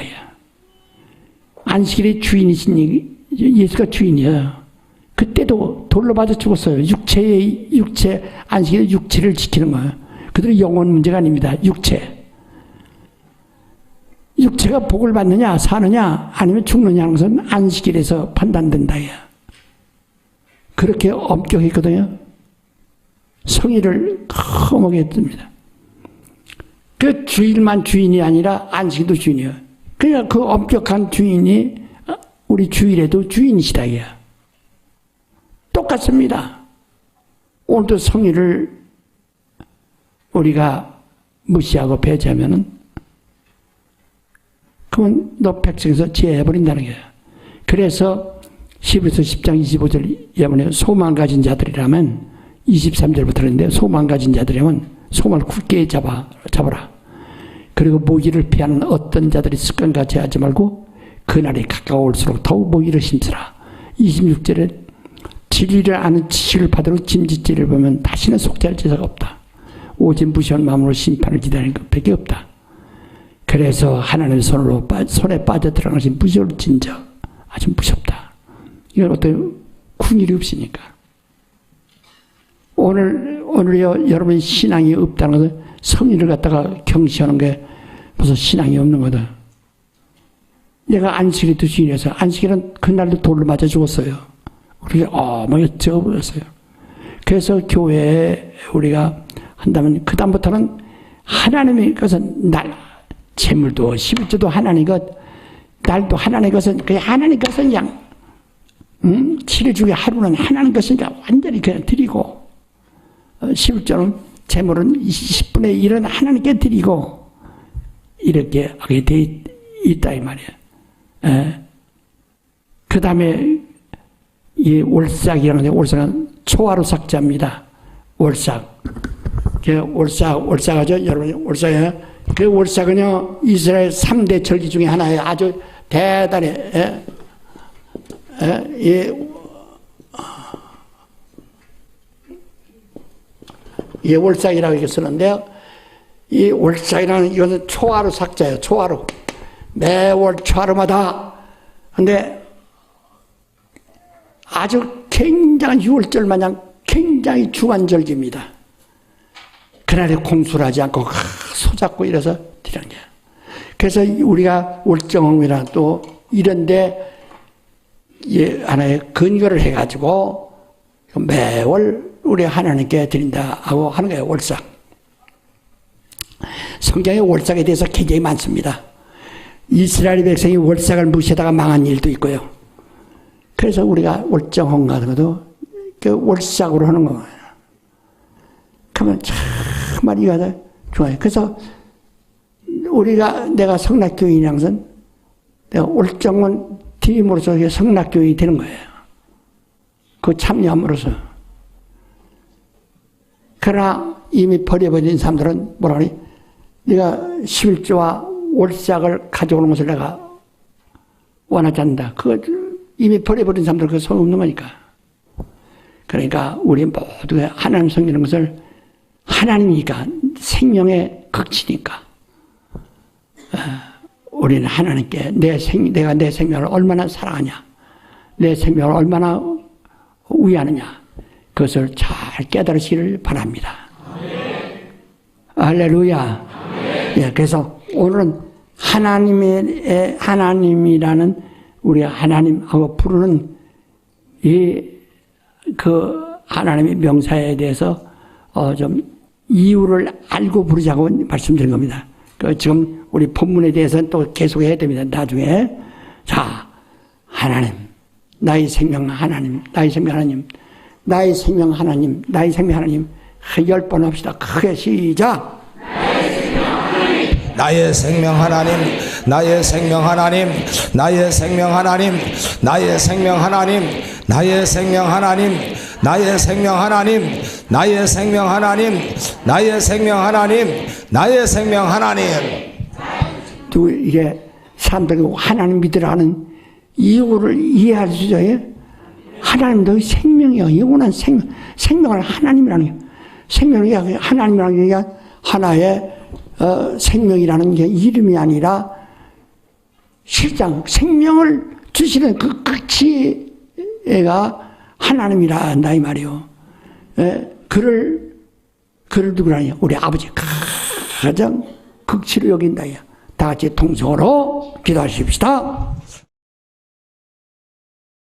Speaker 2: 안식일의 주인이신 예수가 주인이에요. 그때도 돌로 맞아 죽었어요. 육체, 안식일의 육체를 지키는 거예요. 그들은 영혼 문제가 아닙니다. 육체가 복을 받느냐, 사느냐, 아니면 죽느냐 하는 것은 안식일에서 판단된다. 그렇게 엄격했거든요. 성의를 험하게 했습니다. 그 주일만 주인이 아니라 안식일도 주인이에요. 그러니까 그 엄격한 주인이 우리 주일에도 주인이시다 이야. 똑같습니다. 오늘도 성의를 우리가 무시하고 배제하면은 그건 너 백성에서 제해버린다는 거예요. 그래서 히브리서 10장 25절 예문에 소망 가진 자들이라면 23절부터 그러는데 소망 가진 자들이라면 소망을 굳게 잡아라. 그리고 모기를 피하는 어떤 자들이 습관같이 하지 말고 그날이 가까울수록 더욱 모기를 힘쓰라. 26절에 진리를 아는 지식을 받도록 짐짓질을 보면 다시는 속죄할 제사가 없다. 오직 무시한 마음으로 심판을 기다리는 것밖에 없다. 그래서 하나님의 손에 빠져들어간 것이 무서울 진저 아주 무섭다. 이건 어떤 궁일이 없으니까. 오늘요 여러분 신앙이 없다는 것은 성의를 갖다가 경시하는 게 무슨 신앙이 없는 거다. 내가 안식일도 주인이어서 안식일은 그날도 돌로 맞아 죽었어요. 우리가 어머니 적어버렸어요. 그래서 교회에 우리가 한다면 그 다음부터는 하나님의 것은 재물도 11조도 하나님 것, 날도 하나님 것은 그냥 하나님 것은 그냥 7일 중에 하루는 하나님 것이니까 완전히 그냥 드리고 11조는 재물은 10분의 1은 하나님께 드리고 이렇게 하게 돼 있다 이 말이에요. 그 다음에 이 월삭이라는 게 월삭은 초하루 삭자입니다. 월삭. 월삭하죠. 여러분 월삭이에요. 그 월삭은요 이스라엘 3대 절기 중에 하나예요. 아주 대단해. 이 월삭이라고 이렇게 쓰는데요. 이 월삭이라는 이것은 초하루 삭자예요. 초하루. 매월 초하루마다. 근데 아주 굉장한 6월절 마냥 굉장히 주간절기입니다. 그날에 공수를 하지 않고 소잡고 이래서 드리는 거예요. 그래서 우리가 월정홍이나 또 이런데 하나의 근거를 해가지고 매월 우리 하나님께 드린다 하고 하는 거예요. 월삭. 성경에 월삭에 대해서 굉장히 많습니다. 이스라엘 백성이 월삭을 무시하다가 망한 일도 있고요. 그래서 우리가 월정홍 같은 것도 그 월삭으로 하는 거예요. 그러면 정말 이거 좋아요. 그래서 내가 성락교인이라는 것은 내가 월정은 드림으로써 성락교인이 되는 거예요. 그 참여함으로써. 그러나 이미 버려버린 사람들은 뭐라 그러니? 내가 11조와 월삭을 가져오는 것을 내가 원하지 않는다. 그거 이미 버려버린 사람들 그거 소용없는 거니까. 그러니까 우리 모두가 하나님 섬기는 것을 하나님이니까 생명의 극치니까 우리는 하나님께 내가 내 생명을 얼마나 사랑하냐, 내 생명을 얼마나 위하느냐 그것을 잘 깨달으시기를 바랍니다. 할렐루야. 예, 그래서 오늘은 하나님이라는 우리 하나님하고 부르는 그 하나님의 명사에 대해서 좀 이유를 알고 부르자고 말씀드린 겁니다. 지금 우리 본문에 대해서는 또 계속해야 됩니다. 나중에. 자, 하나님, 나의 생명 하나님, 나의 생명 하나님, 나의 생명 하나님, 나의 생명 하나님 10번 합시다. 크게 시작.
Speaker 1: 나의 생명 하나님, 나의 생명 하나님, 나의 생명 하나님, 나의 생명 하나님, 나의 생명 하나님, 나의 생명 하나님, 나의 생명 하나님, 나의 생명 하나님, 나의 생명 하나님.
Speaker 2: 또 이게 사람들이 하나님 믿으라는 이유를 이해할 수 있어요. 하나님 너희 생명이요, 영원한 생명을 하나님이라는 게 생명이 하나님이라는 게 하나의 생명이라는 게 이름이 아니라 실장 생명을 주시는 그 극치가 하나님이라 한다 이 말이요. 그를 누구라냐? 우리 아버지 가장 극치로 여긴다. 다 같이 통성으로 기도하십시다.